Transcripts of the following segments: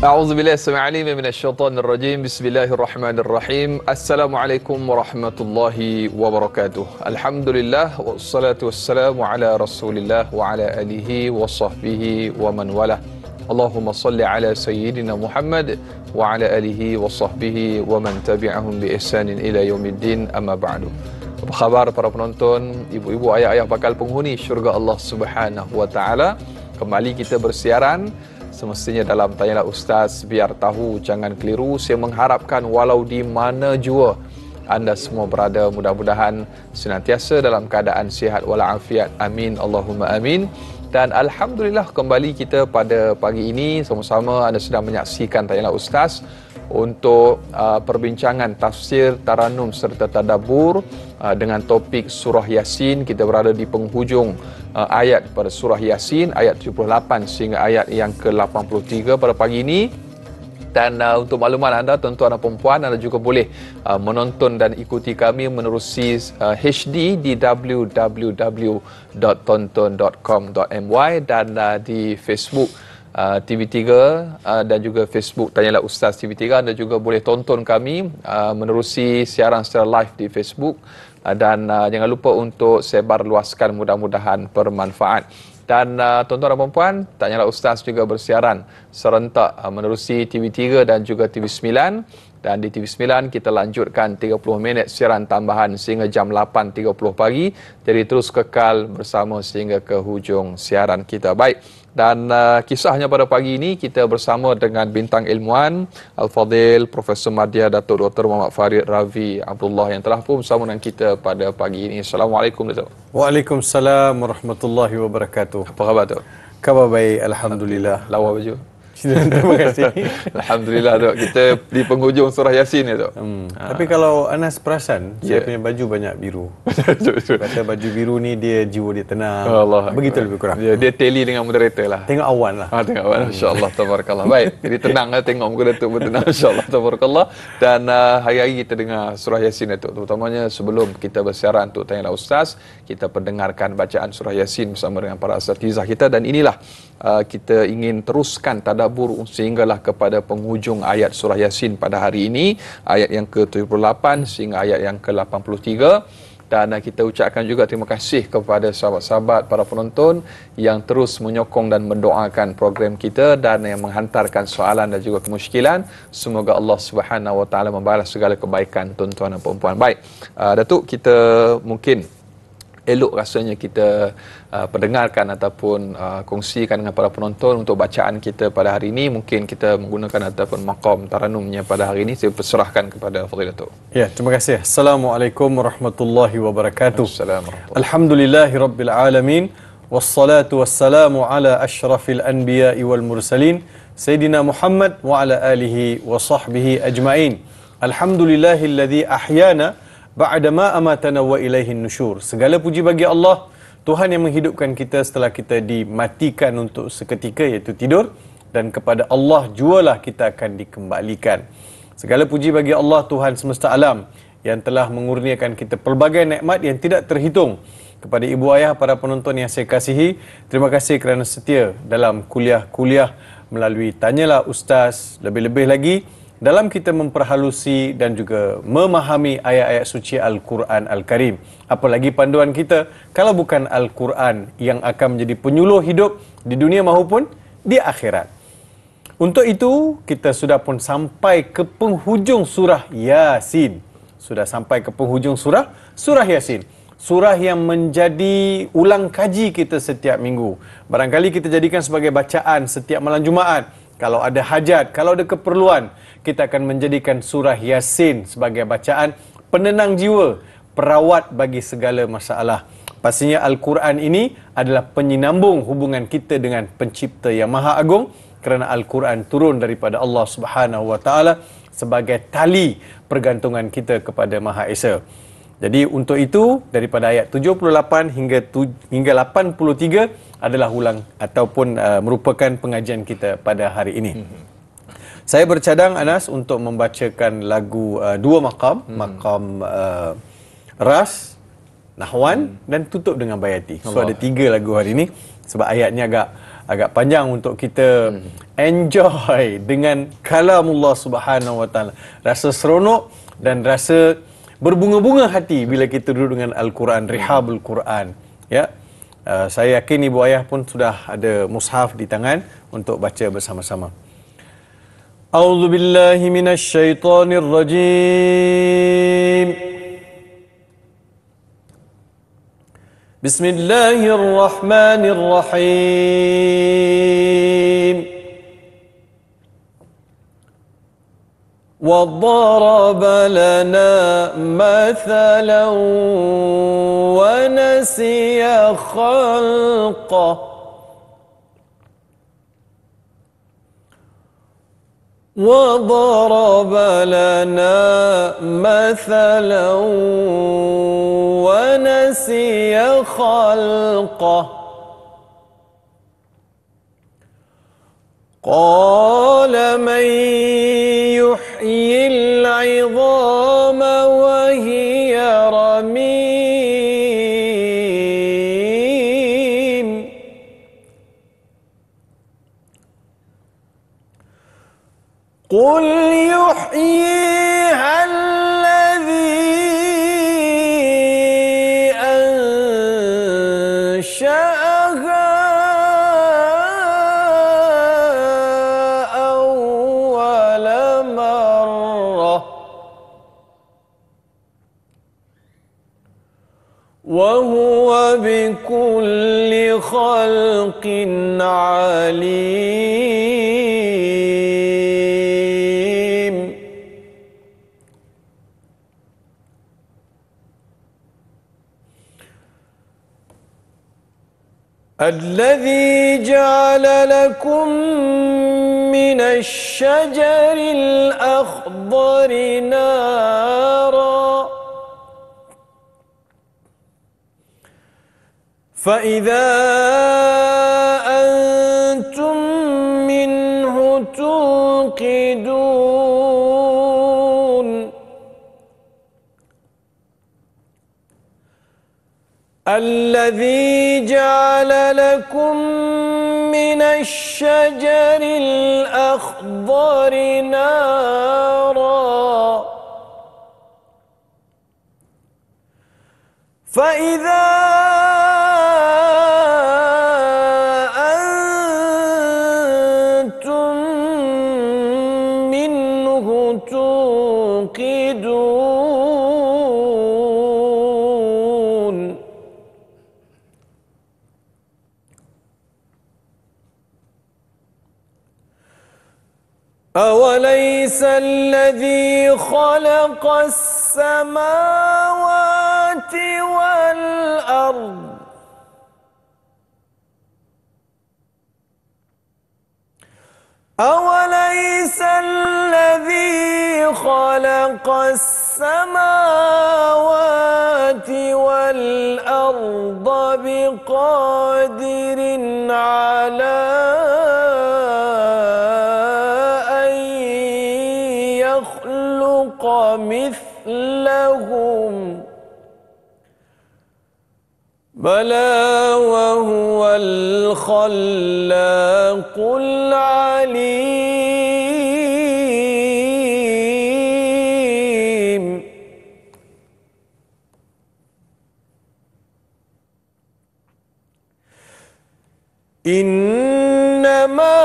A'udzubillahi as-sami'il 'alim minasyaitonir rajim. Bismillahirrahmanirrahim. Assalamualaikum warahmatullahi wabarakatuh. Alhamdulillah wassalatu wassalamu ala Rasulillah wa ala alihi wa sahbihi wa man walah. Allahumma salli ala sayyidina Muhammad wa ala alihi wa sahbihi wa man tabi'ahum bi ihsanin ila yaumiddin, amma ba'du. Apa khabar para penonton, ibu-ibu, ayah-ayah bakal penghuni syurga Allah Subhanahu wa taala? Kembali kita bersiaran semestinya dalam Tanyalah Ustaz, biar tahu jangan keliru. Saya mengharapkan walau di mana jua anda semua berada, mudah-mudahan senantiasa dalam keadaan sihat walafiat. Amin Allahumma amin. Dan alhamdulillah kembali kita pada pagi ini sama-sama anda sedang menyaksikan Tanyalah Ustaz untuk perbincangan tafsir, taranum serta tadabbur dengan topik surah Yasin. Kita berada di penghujung ayat pada surah Yasin, ayat 78 sehingga ayat yang ke-83 pada pagi ini. Dan untuk makluman anda, tuan-tuan dan puan-puan, anda juga boleh menonton dan ikuti kami menerusi HD di www.tonton.com.my dan di Facebook TV3 dan juga Facebook Tanyalah Ustaz TV3. Anda juga boleh tonton kami menerusi siaran secara live di Facebook, dan jangan lupa untuk sebar luaskan, mudah-mudahan bermanfaat. Dan tuan-tuan dan puan-puan, Tanyalah Ustaz juga bersiaran serentak menerusi TV3 dan juga TV9. Dan di TV9 kita lanjutkan 30 minit siaran tambahan sehingga jam 8.30 pagi. Jadi terus kekal bersama sehingga ke hujung siaran kita. Baik. Dan kisahnya pada pagi ini kita bersama dengan bintang ilmuwan Al-Fadhil Profesor Madya Datuk Dr. Muhammad Farid Ravi Abdullah yang telah pun bersama dengan kita pada pagi ini. Assalamualaikum Datuk. Waalaikumsalam warahmatullahi wabarakatuh. Apa khabar Datuk? Khabar baik, alhamdulillah. Lawa baju. Terima kasih. Alhamdulillah Dok, kita di penghujung surah Yasin ya Dok. Tapi kalau Anas perasan, saya punya baju banyak biru. Kata baju biru ni dia jiwa dia tenang. Allah. Begitu lebih kurang. Dia teli dengan moderator lah. Tengok awan lah. Tengok awan, insya-Allah, tabarakallah. Baik, jadi tenang lah tengok muka Datuk bertenang, insya-Allah, tabarakallah. Dan hari-hari kita dengar surah Yasin Datuk, terutamanya sebelum kita bersiaran untuk Tanyalah Ustaz, kita pendengarkan bacaan surah Yasin bersama dengan para asatizah kita. Dan inilah kita ingin teruskan tadabbur sehinggalah kepada penghujung ayat surah Yasin pada hari ini, ayat yang ke-78 sehingga ayat yang ke-83. Dan kita ucapkan juga terima kasih kepada sahabat-sahabat para penonton yang terus menyokong dan mendoakan program kita dan yang menghantarkan soalan dan juga kemusykilan. Semoga Allah Subhanahu wa taala membalas segala kebaikan tuan-tuan dan puan-puan. Baik, Datuk, kita mungkin elok rasanya kita pendengarkan ataupun kongsikan dengan para penonton untuk bacaan kita pada hari ini. Mungkin kita menggunakan ataupun maqam taranumnya pada hari ini. Saya perserahkan kepada Fadil Datuk. Ya, terima kasih. Assalamualaikum warahmatullahi wabarakatuh. Assalamualaikum. Alhamdulillahirabbil alamin wassalatu wassalamu ala asyrafil anbiya'i wal mursalin sayyidina Muhammad wa ala alihi wa sahbihi ajmain. Alhamdulillahilladzi ahyana ba'dama amatana wa ilaihin nusyur. Segala puji bagi Allah, Tuhan yang menghidupkan kita setelah kita dimatikan untuk seketika, iaitu tidur, dan kepada Allah jualah kita akan dikembalikan. Segala puji bagi Allah, Tuhan semesta alam, yang telah mengurniakan kita pelbagai nikmat yang tidak terhitung. Kepada ibu ayah, para penonton yang saya kasihi, terima kasih kerana setia dalam kuliah-kuliah melalui Tanyalah Ustaz. Lebih-lebih lagi dalam kita memperhalusi dan juga memahami ayat-ayat suci Al-Quran Al-Karim. Apalagi panduan kita, kalau bukan Al-Quran yang akan menjadi penyuluh hidup di dunia maupun di akhirat. Untuk itu, kita sudah pun sampai ke penghujung surah Yasin. Sudah sampai ke penghujung surah Yasin. Surah yang menjadi ulang kaji kita setiap minggu. Barangkali kita jadikan sebagai bacaan setiap malam Jumaat. Kalau ada hajat, kalau ada keperluan, kita akan menjadikan surah Yasin sebagai bacaan penenang jiwa, perawat bagi segala masalah. Pastinya Al-Quran ini adalah penyinambung hubungan kita dengan Pencipta yang Maha Agung, kerana Al-Quran turun daripada Allah Subhanahu wa taala sebagai tali pergantungan kita kepada Maha Esa. Jadi untuk itu, daripada ayat 78 hingga 83 adalah ulang ataupun merupakan pengajian kita pada hari ini. Saya bercadang, Anas, untuk membacakan lagu dua maqam, maqam Ras, Nahwan dan tutup dengan Bayati. So ada 3 lagu hari ini sebab ayatnya agak agak panjang untuk kita enjoy dengan kalamullah Subhanahu Wa Taala. Rasa seronok dan rasa berbunga-bunga hati bila kita duduk dengan Al-Quran, rihabul Quran. Ya. Saya yakin ibu ayah pun sudah ada mushaf di tangan untuk baca bersama-sama. A'udzu billahi minasy syaithanir rajim. Bismillahirrahmanirrahim. وَضَرَبَ لَنَا مَثَلًا وَنَسِيَ خَلْقَهُ وَضَرَبَ لَنَا مَثَلًا وَنَسِيَ خَلْقَهُ قَالَ مَنْ يُحْيِي الْعِظَامَ وَهِيَ رَمِيمٌ قُلْ يُحْيِيهَا الَّذِي أَنشَأَهَا أَوَّلَ مَرَّةٍ وَهُوَ بِكُلِّ خَلْقٍ عَلِيمٌ الذي جعل لكم من الشجر الأخضر نارا فإذا أنتم منه توقدون الذي جعل لكم من الشجر الأخضر نارا فإذا أنتم منه توقدون أوليس الذي خلق السماوات والأرض أوليس الذي خلق السماوات والأرض بقادر على أن يخلق مثلهم بلى وهو الخلاق العليم إنما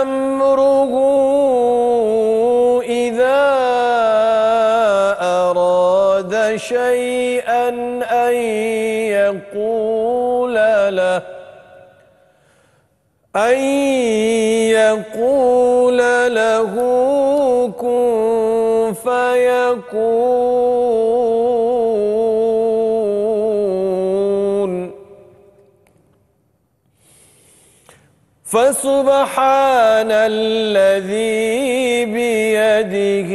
أمره إذا أراد شيئا أن يقول له كن فيكون فسبحان الذي بيده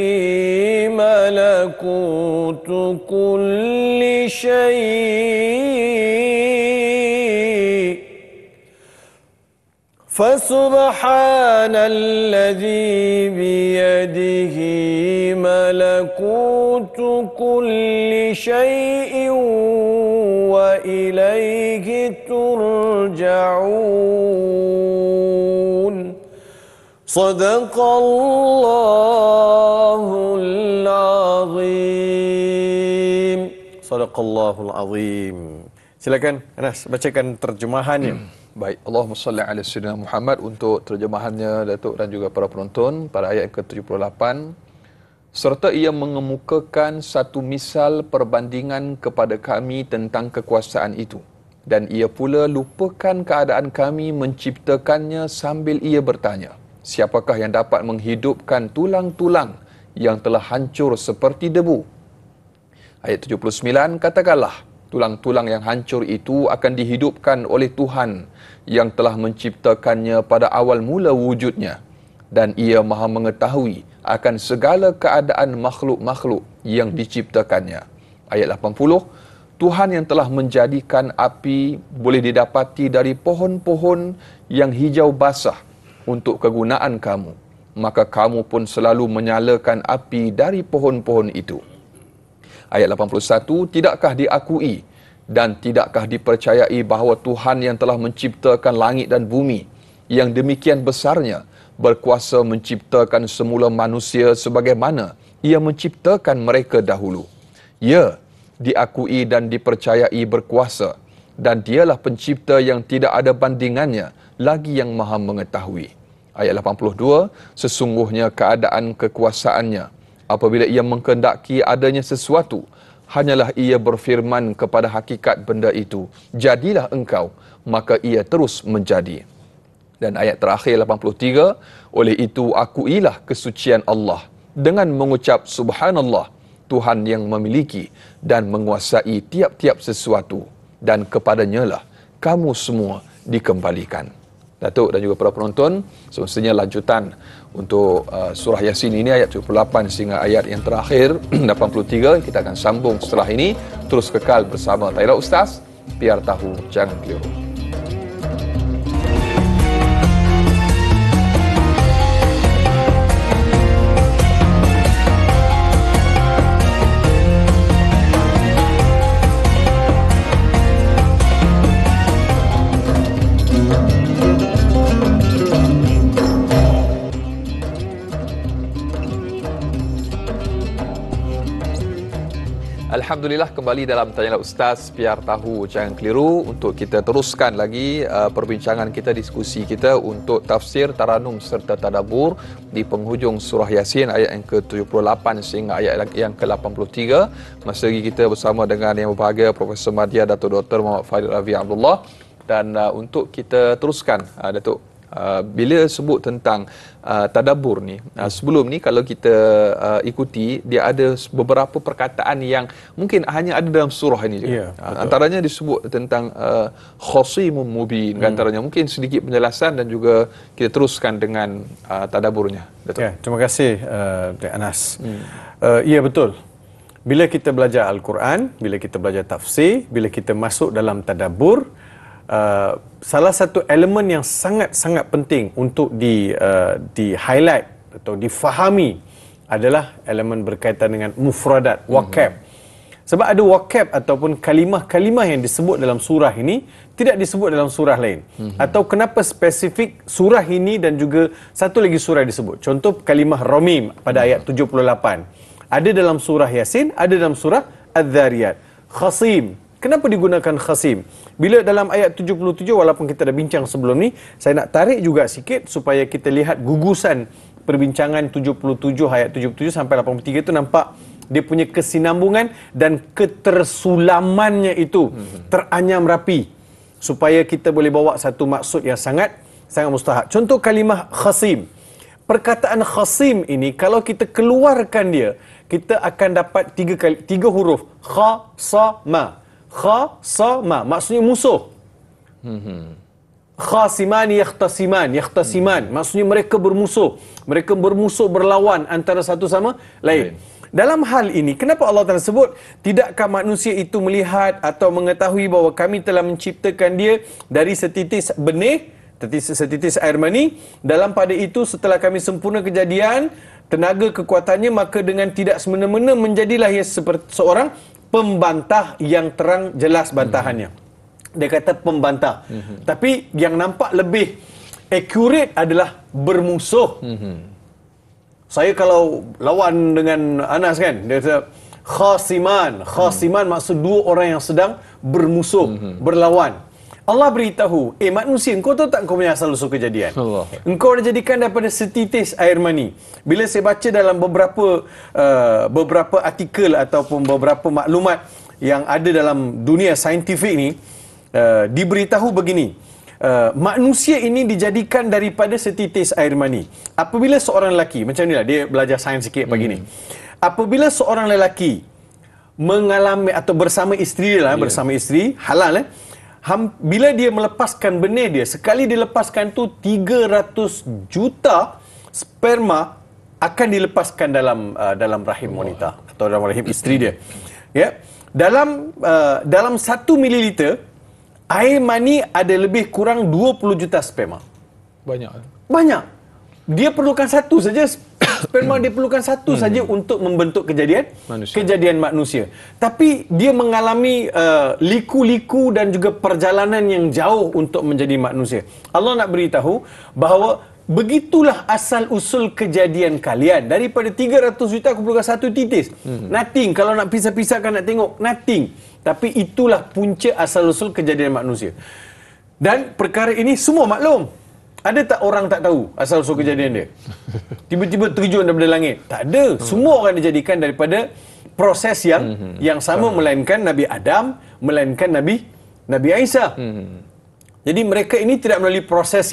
ملكوت كل شيء فسبحان الذي بيده ملكوت كل شيء وإليه ترجعون Sadaqallahul azim. Sadaqallahul azim. Silakan Anas bacakan terjemahannya. Baik, Allahumma salli ala sayyidina Muhammad. Untuk terjemahannya Datuk dan juga para penonton pada ayat ke-78, serta ia mengemukakan satu misal perbandingan kepada kami tentang kekuasaan itu, dan ia pula lupakan keadaan kami menciptakannya sambil ia bertanya, siapakah yang dapat menghidupkan tulang-tulang yang telah hancur seperti debu? Ayat 79, katakanlah, tulang-tulang yang hancur itu akan dihidupkan oleh Tuhan yang telah menciptakannya pada awal mula wujudnya, dan ia maha mengetahui akan segala keadaan makhluk-makhluk yang diciptakannya. Ayat 80, Tuhan yang telah menjadikan api boleh didapati dari pohon-pohon yang hijau basah untuk kegunaan kamu, maka kamu pun selalu menyalakan api dari pohon-pohon itu. Ayat 81, tidakkah diakui dan tidakkah dipercayai bahawa Tuhan yang telah menciptakan langit dan bumi yang demikian besarnya berkuasa menciptakan semula manusia sebagaimana ia menciptakan mereka dahulu. Ya, diakui dan dipercayai berkuasa, dan dialah pencipta yang tidak ada bandingannya, lagi yang maha mengetahui. Ayat 82, sesungguhnya keadaan kekuasaannya, apabila ia mengkehendaki adanya sesuatu, hanyalah ia berfirman kepada hakikat benda itu, jadilah engkau, maka ia terus menjadi. Dan ayat terakhir 83, oleh itu akuilah kesucian Allah dengan mengucap subhanallah, Tuhan yang memiliki dan menguasai tiap-tiap sesuatu, dan kepadanya lah kamu semua dikembalikan. Datuk dan juga para penonton, semestinya lanjutan untuk surah Yasin ini ayat 78 sehingga ayat yang terakhir 83 kita akan sambung setelah ini. Terus kekal bersama Tahira Ustaz, biar tahu jangan keliru. Alhamdulillah, kembali dalam Tanya Ustaz, biar tahu jangan keliru, untuk kita teruskan lagi perbincangan kita, diskusi kita untuk tafsir, taranum serta tadabbur di penghujung surah Yasin ayat yang ke-78 sehingga ayat yang ke-83. Masa lagi kita bersama dengan yang berbahagia Profesor Madya Datuk Dr. Muhammad Fadil Ravi Abdullah, dan untuk kita teruskan Datuk, bila sebut tentang tadabbur ni, sebelum ni kalau kita ikuti, dia ada beberapa perkataan yang mungkin hanya ada dalam surah ini juga. Antaranya disebut tentang khasimun mubin, antaranya mungkin sedikit penjelasan dan juga kita teruskan dengan tadabburnya. Ya, terima kasih Dr. Anas. Ya, betul. Bila kita belajar Al-Quran, bila kita belajar tafsir, bila kita masuk dalam tadabbur, salah satu elemen yang sangat-sangat penting untuk di-highlight atau difahami adalah elemen berkaitan dengan mufradat, wakab. Sebab ada wakab ataupun kalimah-kalimah yang disebut dalam surah ini tidak disebut dalam surah lain. Atau kenapa spesifik surah ini dan juga satu lagi surah disebut. Contoh kalimah Ramim pada ayat 78. Ada dalam surah Yasin, ada dalam surah Adz-Dzariyat. Khasim. Kenapa digunakan khasim? Bila dalam ayat 77, walaupun kita dah bincang sebelum ni, saya nak tarik juga sikit supaya kita lihat gugusan perbincangan 77, ayat 77 sampai 83 itu nampak dia punya kesinambungan dan ketersulamannya itu teranyam rapi supaya kita boleh bawa satu maksud yang sangat mustahak. Contoh kalimah khasim. Perkataan khasim ini kalau kita keluarkan dia, kita akan dapat tiga huruf. Khasama. Khasama, maksudnya musuh. Khasimani yakhtasiman, maksudnya mereka bermusuh. Mereka bermusuh, berlawan antara satu sama lain. Dalam hal ini, kenapa Allah Ta'ala sebut, tidakkah manusia itu melihat atau mengetahui bahawa kami telah menciptakan dia dari setitis benih, setitis air mani, dalam pada itu setelah kami sempurna kejadian, tenaga kekuatannya, maka dengan tidak semena-mena menjadilah ia seperti seorang pembantah yang terang jelas bantahannya. Dia kata pembantah. Tapi yang nampak lebih Accurate adalah bermusuh. Saya kalau lawan dengan Anas kan, dia kata khasiman. Khasiman maksud dua orang yang sedang bermusuh, berlawan. Allah beritahu, manusia, engkau tahu tak kau punya asal usul kejadian? Allah. Engkau dijadikan daripada setitis air mani. Bila saya baca dalam beberapa artikel ataupun beberapa maklumat yang ada dalam dunia saintifik ni, diberitahu begini. Manusia ini dijadikan daripada setitis air mani. Apabila seorang lelaki, macam inilah, dia belajar sains sikit pagi ni. Apabila seorang lelaki mengalami atau bersama isteri dia lah, bersama isteri, halal bila dia melepaskan benih dia, sekali dilepaskan tu 300 juta sperma akan dilepaskan dalam rahim wanita atau dalam rahim isteri dia. Ya. Dalam 1 mililiter air mani ada lebih kurang 20 juta sperma. Banyak. Dia perlukan satu saja sperma, dia perlukan satu saja untuk membentuk kejadian manusia. Tapi dia mengalami liku-liku dan juga perjalanan yang jauh untuk menjadi manusia. Allah nak beritahu bahawa begitulah asal usul kejadian kalian. Daripada 300 juta aku perlukan satu titis. Nothing. Kalau nak pisah-pisahkan, nak tengok, nothing. Tapi itulah punca asal usul kejadian manusia. Dan perkara ini semua maklum. Ada tak orang tak tahu asal usul kejadian dia? Tiba-tiba terjun daripada langit? Tak ada. Semua orang dijadikan daripada proses yang sama, melainkan Nabi Adam, melainkan Nabi Isa. Jadi mereka ini tidak melalui proses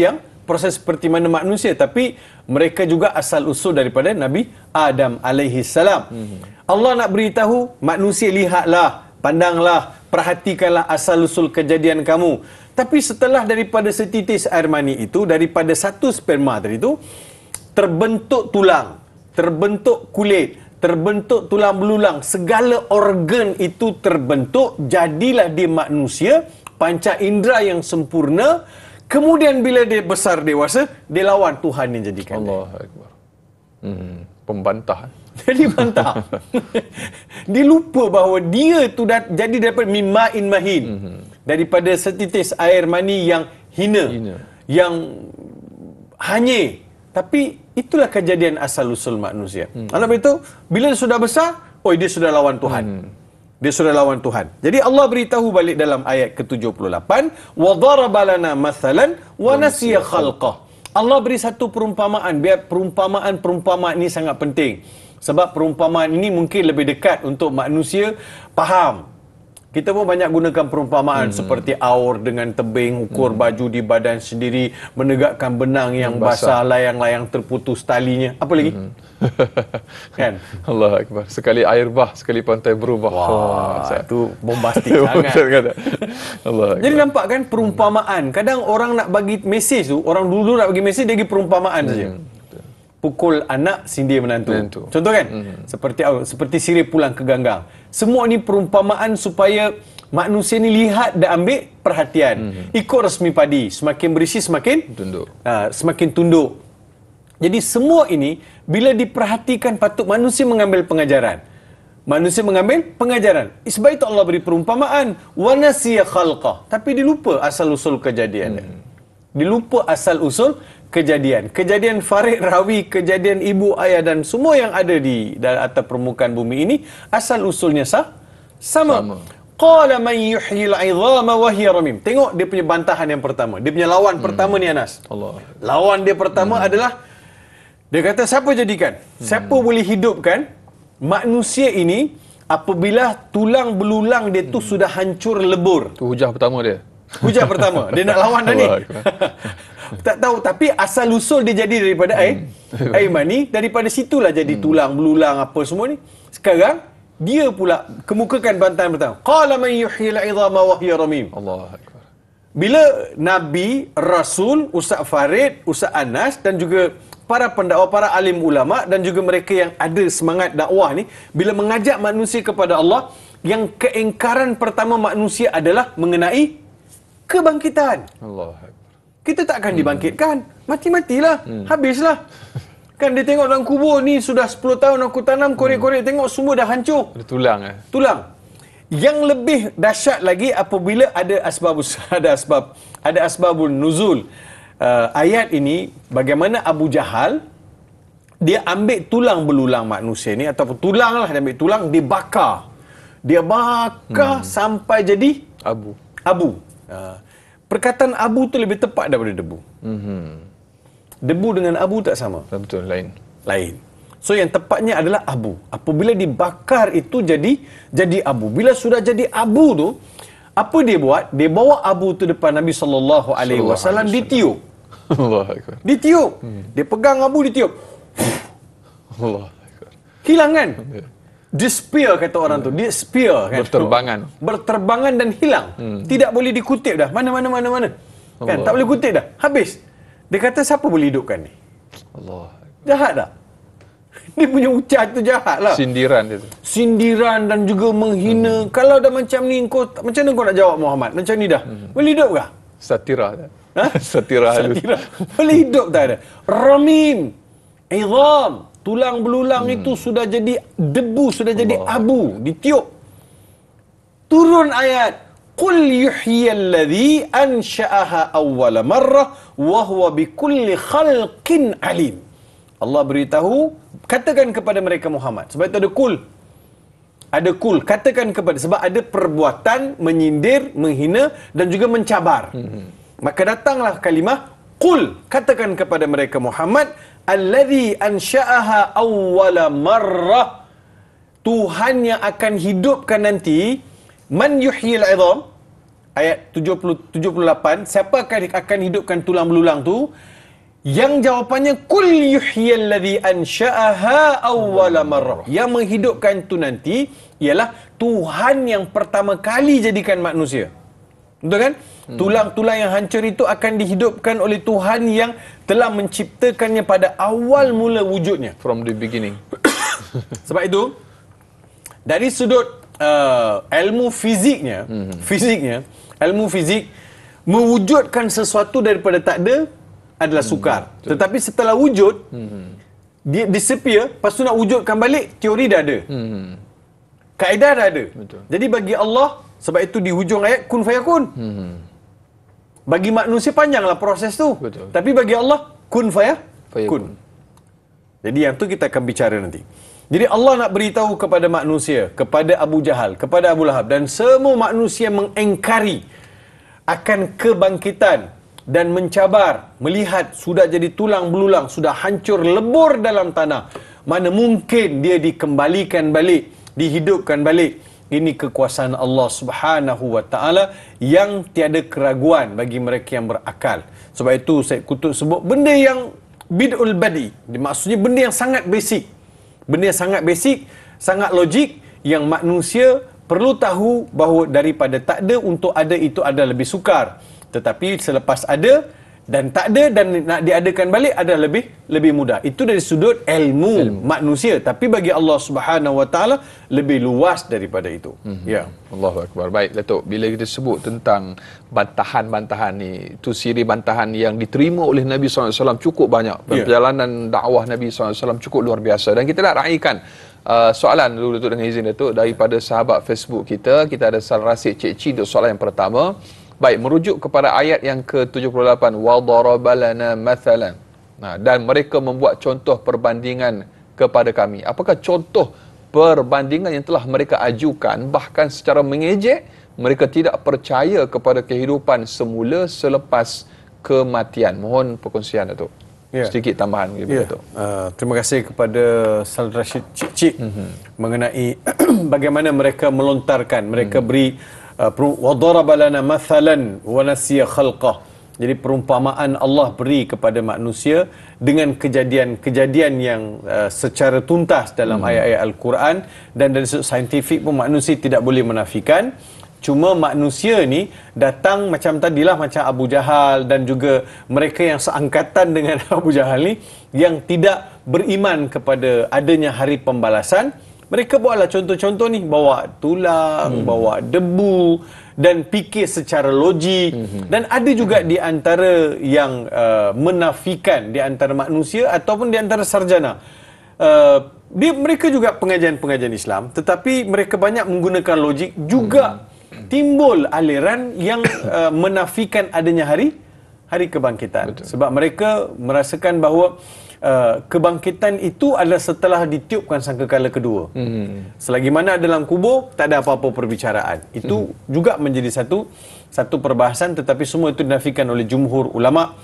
seperti mana manusia, tapi mereka juga asal usul daripada Nabi Adam alaihi salam. Allah nak beritahu manusia, lihatlah, pandanglah, perhatikanlah asal usul kejadian kamu. Tapi setelah daripada setitis air mani itu, daripada satu sperma tadi itu, terbentuk tulang, terbentuk kulit, terbentuk tulang belulang, segala organ itu terbentuk, jadilah dia manusia, panca indera yang sempurna. Kemudian bila dia besar dewasa, dia lawan Tuhan yang jadikan dia. Allahu Akbar. Pembantah. Jadi bantah. Dia lupa bahawa dia tu jadi daripada mima'in mahin. Daripada setitis air mani yang hina. Yang hanyir. Tapi itulah kejadian asal usul manusia. Allah beritahu, bila dia sudah besar, dia sudah lawan Tuhan. Dia sudah lawan Tuhan. Jadi Allah beritahu balik dalam ayat ke-78, wa daraba lana mathalan wa nasiya khalqah. Allah beri satu perumpamaan. Biar perumpamaan ini sangat penting. Sebab perumpamaan ini mungkin lebih dekat untuk manusia faham. Kita pun banyak gunakan perumpamaan seperti aur dengan tebing, ukur baju di badan sendiri, menegakkan benang yang basah, layang-layang terputus talinya. Apa lagi? Kan? Allah Akbar. Sekali air bah, sekali pantai berubah. Wah, itu bombastik sangat. Allah Jadi nampak kan perumpamaan. Kadang orang nak bagi mesej tu, orang dulu nak bagi mesej, dia bagi perumpamaan saja. Pukul anak, sindir menantu. Contoh kan? Seperti sirih pulang ke ganggang. Semua ni perumpamaan supaya manusia ni lihat dan ambil perhatian. Ikut resmi padi. Semakin berisi, semakin tunduk. Jadi semua ini, bila diperhatikan, patut manusia mengambil pengajaran. Sebab itu Allah beri perumpamaan. Wa nasiya khalqah. Tapi dia lupa asal usul kejadian. Kejadian Farid Rawi, kejadian ibu ayah dan semua yang ada di atas permukaan bumi ini, asal usulnya sama. Qala man yuhyil 'idhama wa hiya ramim. Tengok dia punya bantahan yang pertama. Dia punya lawan pertama ni Anas. Lawan dia pertama adalah, dia kata siapa jadikan? Siapa boleh hidupkan manusia ini apabila tulang belulang dia tu sudah hancur lebur? Tu hujah pertama dia. Dia nak lawan dah ni. Tak tahu, tapi asal usul dia jadi daripada air mani, daripada situlah jadi tulang belulang apa semua ni. Sekarang dia pula kemukakan bantahan pertama. Qala man yuhyil 'idhama wa hiya ramim. Allahu Akbar. Bila Nabi, Rasul, Ustaz Farid, Ustaz Anas dan juga para pendakwa, para alim ulama dan juga mereka yang ada semangat dakwah ni, bila mengajak manusia kepada Allah, yang keingkaran pertama manusia adalah mengenai kebangkitan. Allah Akbar. Kita tak akan dibangkitkan. Mati-matilah. Habislah. Kan dia tengok dalam kubur ni sudah 10 tahun aku tanam korek-korek, tengok semua dah hancur. Ada tulang. Tulang. Yang lebih dahsyat lagi apabila ada asbabun nuzul. ayat ini bagaimana Abu Jahal dia ambil tulang belulang manusia ni, ataupun tulang lah, dia ambil tulang, dia bakar. Dia bakar sampai jadi Abu. Perkataan abu tu lebih tepat daripada debu. Debu dengan abu tak sama. Betul, lain. So yang tepatnya adalah abu. Apabila dibakar itu jadi abu. Bila sudah jadi abu tu, apa dia buat? Dia bawa abu tu depan Nabi SAW, ditiup. Allah Akbar. Ditiup. Dia pegang abu, ditiup. Allah Akbar. Hilang kan? Disappear kata orang tu. Disappear kan? Berterbangan dan hilang. Tidak boleh dikutip dah. Mana. Kan? Tak boleh kutip dah. Habis. Dia kata siapa boleh hidupkan ni? Allah. Jahat tak? Dia punya ucap tu jahat lah. Sindiran dan juga menghina. Kalau dah macam ni, macam mana kau nak jawab Muhammad? Macam ni dah. Boleh hidup kah? Satira tak? Satira halus. Boleh hidup tak ada? Ramim. Izam. Tulang belulang itu sudah jadi debu, sudah jadi abu, ditiup. Turun ayat, qul yuhyiyalladzi ansha'aha awwala marrah wa huwa bikulli khalqin alim. Allah beritahu, katakan kepada mereka Muhammad. Sebab itu ada kul. Ada kul, katakan kepada, sebab ada perbuatan menyindir, menghina dan juga mencabar. Maka datanglah kalimah qul, katakan kepada mereka Muhammad, alladzi ansha'aha awwala marrah, Tuhan yang akan hidupkan nanti, man yuhyil 'idham, ayat 78, siapa akan hidupkan tulang belulang tu? Yang jawapannya kul yuhyilladzi ansha'aha awwala marrah. Yang menghidupkan tu nanti ialah Tuhan yang pertama kali jadikan manusia. Betul kan? Tulang-tulang yang hancur itu akan dihidupkan oleh Tuhan yang telah menciptakannya pada awal mula wujudnya. From the beginning. Sebab itu, dari sudut ilmu fiziknya, ilmu fizik mewujudkan sesuatu daripada tak ada adalah sukar. Tetapi setelah wujud, dia disappear, lepas tu nak wujudkan balik, teori dah ada. Kaedah dah ada. Betul. Jadi bagi Allah, sebab itu di hujung ayat kun fayakun. Bagi manusia panjanglah proses tu. Betul. Tapi bagi Allah kun fayakun. Jadi yang tu kita akan bicara nanti. Jadi Allah nak beritahu kepada manusia, kepada Abu Jahal, kepada Abu Lahab dan semua manusia mengingkari akan kebangkitan dan mencabar, melihat sudah jadi tulang belulang, sudah hancur lebur dalam tanah. Mana mungkin dia dikembalikan balik, dihidupkan balik. Ini kekuasaan Allah Subhanahu wa taala yang tiada keraguan bagi mereka yang berakal. Sebab itu Syed Qutb sebut benda yang bid'ul badi, maksudnya benda yang sangat basic. Benda yang sangat basic, sangat logik, yang manusia perlu tahu bahawa daripada tak ada untuk ada itu ada lebih sukar. Tetapi selepas ada dan tak ada dan nak diadakan balik ada lebih mudah. Itu dari sudut ilmu manusia. Tapi bagi Allah Subhanahu wa taala lebih luas daripada itu. Ya. Allahu Akbar. Baik, Datuk, bila kita sebut tentang bantahan-bantahan ni, itu siri bantahan yang diterima oleh Nabi SAW cukup banyak. Perjalanan dakwah Nabi SAW cukup luar biasa. Dan kita nak raikan soalan dulu, Datuk, dengan izin Datuk, daripada sahabat Facebook kita. Kita ada Sal Rasid Cik Ci untuk soalan yang pertama. Baik, merujuk kepada ayat yang ke-78, wa daraba lana mathalan. Dan mereka membuat contoh perbandingan kepada kami. Apakah contoh perbandingan yang telah mereka ajukan, bahkan secara mengejek, mereka tidak percaya kepada kehidupan semula selepas kematian? Mohon perkongsian, Datuk. Sedikit tambahan Datuk. Terima kasih kepada Sal Rashid Cik mengenai bagaimana mereka melontarkan, mereka beri wa daraba lana mathalan wa nasiya khalqah. Jadi perumpamaan Allah beri kepada manusia dengan kejadian-kejadian yang secara tuntas dalam ayat-ayat Al-Quran, dan dari sudut saintifik pun manusia tidak boleh menafikan. Cuma manusia ni datang macam tadilah, macam Abu Jahal dan juga mereka yang seangkatan dengan Abu Jahal ni yang tidak beriman kepada adanya hari pembalasan. Mereka buatlah contoh-contoh ni, bawa tulang, bawa debu dan fikir secara logik. Dan ada juga di antara yang menafikan di antara manusia ataupun di antara sarjana. Mereka juga pengajian-pengajian Islam, tetapi mereka banyak menggunakan logik. Juga timbul aliran yang menafikan adanya hari hari kebangkitan. Betul. Sebab mereka merasakan bahawa kebangkitan itu adalah setelah ditiupkan sangkakala kedua. Selagi mana dalam kubur tak ada apa-apa perbicaraan. Itu juga menjadi satu perbahasan, tetapi semua itu dinafikan oleh jumhur ulama.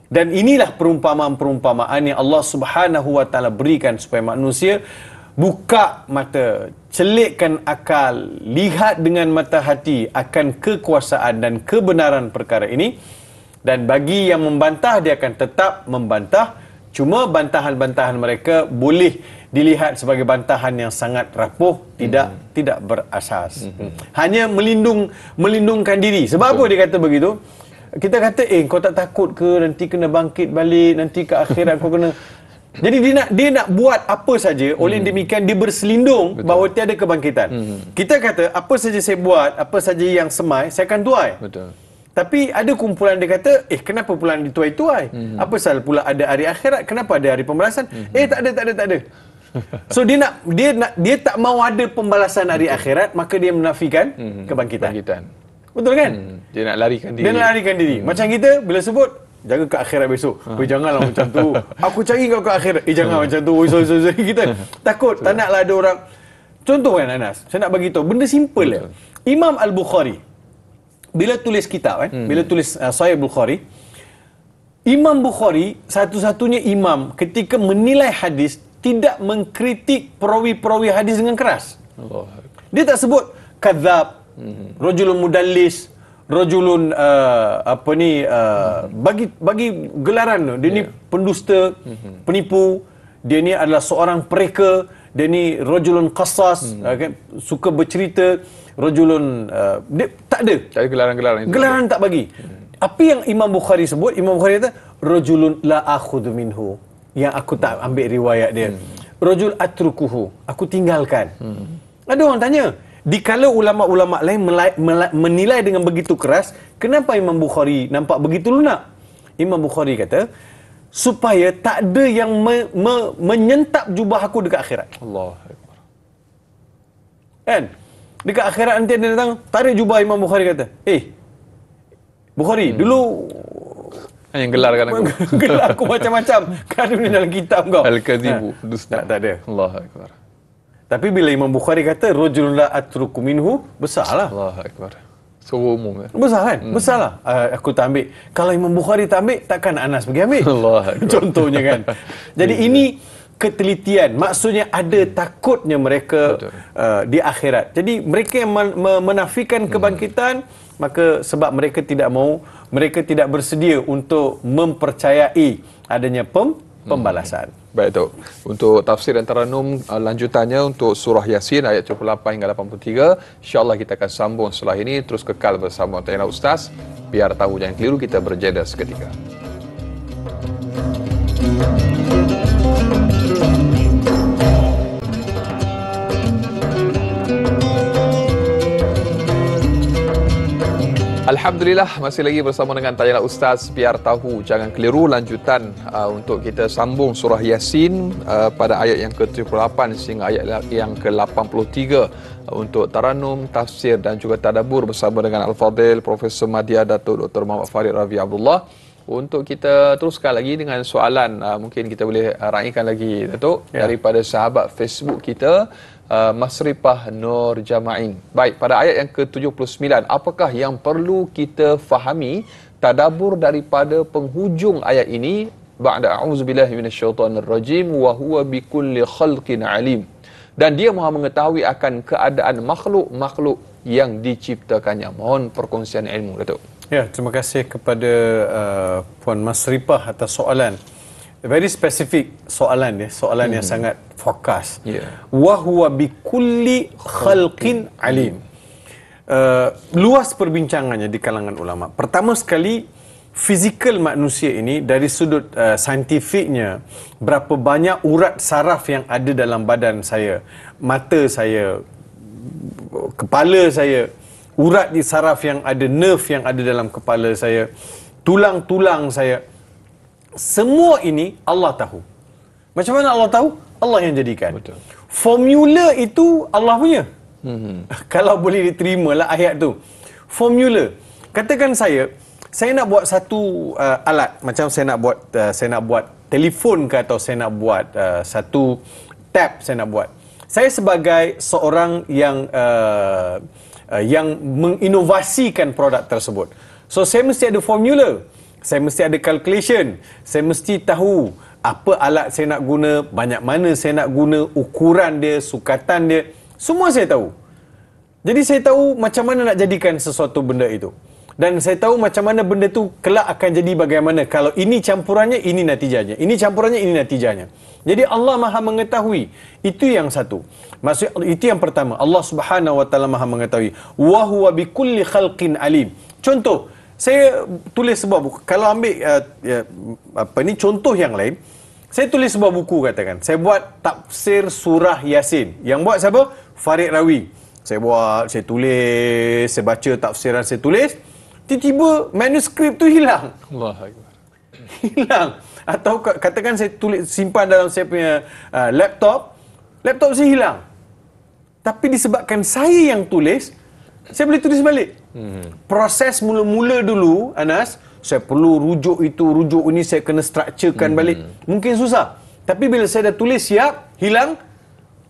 Dan inilah perumpamaan-perumpamaan yang Allah Subhanahu wa taala berikan supaya manusia buka mata, celikkan akal, lihat dengan mata hati akan kekuasaan dan kebenaran perkara ini. Dan bagi yang membantah, dia akan tetap membantah. Cuma bantahan-bantahan mereka boleh dilihat sebagai bantahan yang sangat rapuh, tidak berasas. Hanya melindungkan diri. Sebab apa dia kata begitu? Kita kata, kau tak takut ke nanti kena bangkit balik, nanti ke akhirat kau kena... Jadi dia nak buat apa saja, oleh demikian dia berselindung. Betul. Bahawa tiada kebangkitan. Kita kata, apa saja saya buat, apa saja yang semai, saya akan tuai. Betul. Tapi ada kumpulan dia kata, kenapa pula dituai-tuai? Apa salah pula ada hari akhirat? Kenapa ada hari pembalasan? Tak ada. So dia tak mau ada pembalasan hari akhirat, maka dia menafikan kebangkitan. Betul kan? Dia nak larikan diri. Macam kita bila sebut jaga ke akhirat besok. Janganlah macam tu. Aku cari kau ke akhirat. Jangan macam tu. So, kita takut. Tak naklah ada orang. Contoh kan Anas, saya nak bagi tahu benda simple lah. Imam Al-Bukhari bila tulis kitab bila tulis Sahih Bukhari, Imam Bukhari satu-satunya imam ketika menilai hadis tidak mengkritik perawi-perawi hadis dengan keras. Dia tak sebut kadzab, rajulun mudallis, rajulun bagi gelaran dia ni pendusta, penipu, dia ni adalah seorang pereka, dia ni rajulun qassas, suka bercerita, rajulun dia tak ada gelaran-gelaran itu. Gelaran tak bagi. Apa yang Imam Bukhari sebut? Imam Bukhari kata rajulun la akhudhu minhu, yang aku tak ambil riwayat dia. Rajul atrukuhu, aku tinggalkan. Ada orang tanya, dikala ulama-ulama lain menilai dengan begitu keras, kenapa Imam Bukhari nampak begitu lunak? Imam Bukhari kata supaya tak ada yang menyentap jubah aku dekat akhirat. Allah Akbar. Kan? Dekat akhirat nanti dia datang, tarik jubah Imam Bukhari kata, Bukhari, dulu yang gelarkan aku. Gelar aku macam-macam. Kan ada dalam kitab kau. Al-Kadhibu, dusta. Tak ada. Allah Akbar. Tapi bila Imam Bukhari kata rajulun la atruku minhu, besarlah. Allah Akbar. Semua umum. Besar kan? Besarlah. Aku tak ambil. Kalau Imam Bukhari tak ambil, takkan Anas pergi ambil. Allah Akbar. Contohnya kan. Jadi ini ketelitian. Maksudnya ada takutnya mereka di akhirat. Jadi mereka yang menafikan kebangkitan, maka sebab mereka tidak bersedia untuk mempercayai adanya pembalasan. Baik tu. Untuk tafsir dan taranum lanjutannya untuk surah Yasin ayat 78 hingga 83, insya-Allah kita akan sambung setelah ini. Terus kekal bersama Tayyana Ustaz, biar tahu jangan keliru, kita berjeda seketika. Alhamdulillah, masih lagi bersama dengan Tayyana Ustaz, biar tahu jangan keliru. Lanjutan untuk kita sambung surah Yasin pada ayat yang ke-78 sehingga ayat yang ke-83 untuk taranum, tafsir dan juga tadabbur bersama dengan Al-Fadhil Profesor Madya Datuk Dr. Muhammad Farid Ravi Abdullah. Untuk kita teruskan lagi dengan soalan, mungkin kita boleh raikan lagi Datuk daripada sahabat Facebook kita, Masripah Nur Jama'in. Baik, pada ayat yang ke-79, apakah yang perlu kita fahami tadabbur daripada penghujung ayat ini? Ba'da a'udzubillahi minasyaitonirrajim wa huwa bikulli khalqin alim. Dan dia Maha mengetahui akan keadaan makhluk-makhluk yang diciptakannya. Mohon perkongsian ilmu, Datuk. Ya, terima kasih kepada Puan Masripah atas soalan. Very specific soalan yang sangat fokus. Wa huwa bikulli khalqin alim. Luas perbincangannya di kalangan ulama. Pertama sekali, fizikal manusia ini dari sudut saintifiknya, berapa banyak urat saraf yang ada dalam badan saya, mata saya, kepala saya, urat di saraf yang ada, nerve yang ada dalam kepala saya, tulang-tulang saya, semua ini Allah tahu. Macam mana Allah tahu? Allah yang jadikan. Betul. Formula itu Allah punya. Kalau boleh diterima lah ayat tu. Formula. Katakan saya saya nak buat satu alat, macam saya nak buat telefon ke, atau saya nak buat satu tab, saya nak buat. Saya sebagai seorang yang menginovasikan produk tersebut. So saya mesti ada formula, saya mesti ada calculation, saya mesti tahu apa alat saya nak guna, banyak mana saya nak guna, ukuran dia, sukatan dia, semua saya tahu. Jadi saya tahu macam mana nak jadikan sesuatu benda itu. Dan saya tahu macam mana benda tu kelak akan jadi bagaimana. Kalau ini campurannya, ini natijahnya. Ini campurannya, ini natijahnya. Jadi Allah Maha mengetahui. Itu yang satu. Maksud itu yang pertama. Allah Subhanahu Wa Taala Maha mengetahui. Wa huwa bikulli khalqin alim. Contoh, saya tulis sebuah buku. Kalau ambil contoh yang lain, saya tulis sebuah buku, katakan. Saya buat tafsir surah Yasin. Yang buat siapa? Farid Rawi. Saya buat, saya tulis, saya baca tafsiran, saya tulis. Tiba-tiba manuskrip tu hilang. Allahu Akbar. Hilang. Atau katakan saya tulis, simpan dalam saya punya laptop saya hilang. Tapi disebabkan saya yang tulis, saya boleh tulis balik. Proses mula-mula dulu, Anas, saya perlu rujuk itu, rujuk ini, saya kena structurekan balik. Mungkin susah. Tapi bila saya dah tulis siap, hilang,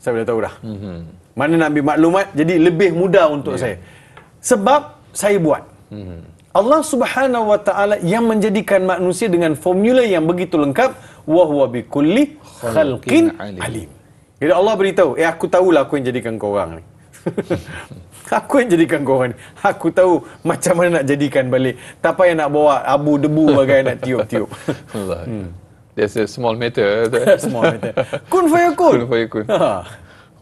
saya dah tahu dah. Mana nak ambil maklumat, jadi lebih mudah untuk saya. Sebab saya buat. Allah Subhanahu Wa Taala yang menjadikan manusia dengan formula yang begitu lengkap, wa huwa bikulli khalqin alim. Jadi Allah beritahu, aku tahulah aku yang jadikan kau orang ni. Aku yang jadikan kau orang ni. Aku tahu macam mana nak jadikan balik. Tak payah nak bawa abu debu bagai nak tiup-tiup. Allah. That's a small matter. Small matter. Kun fayakun. Kun fayakun.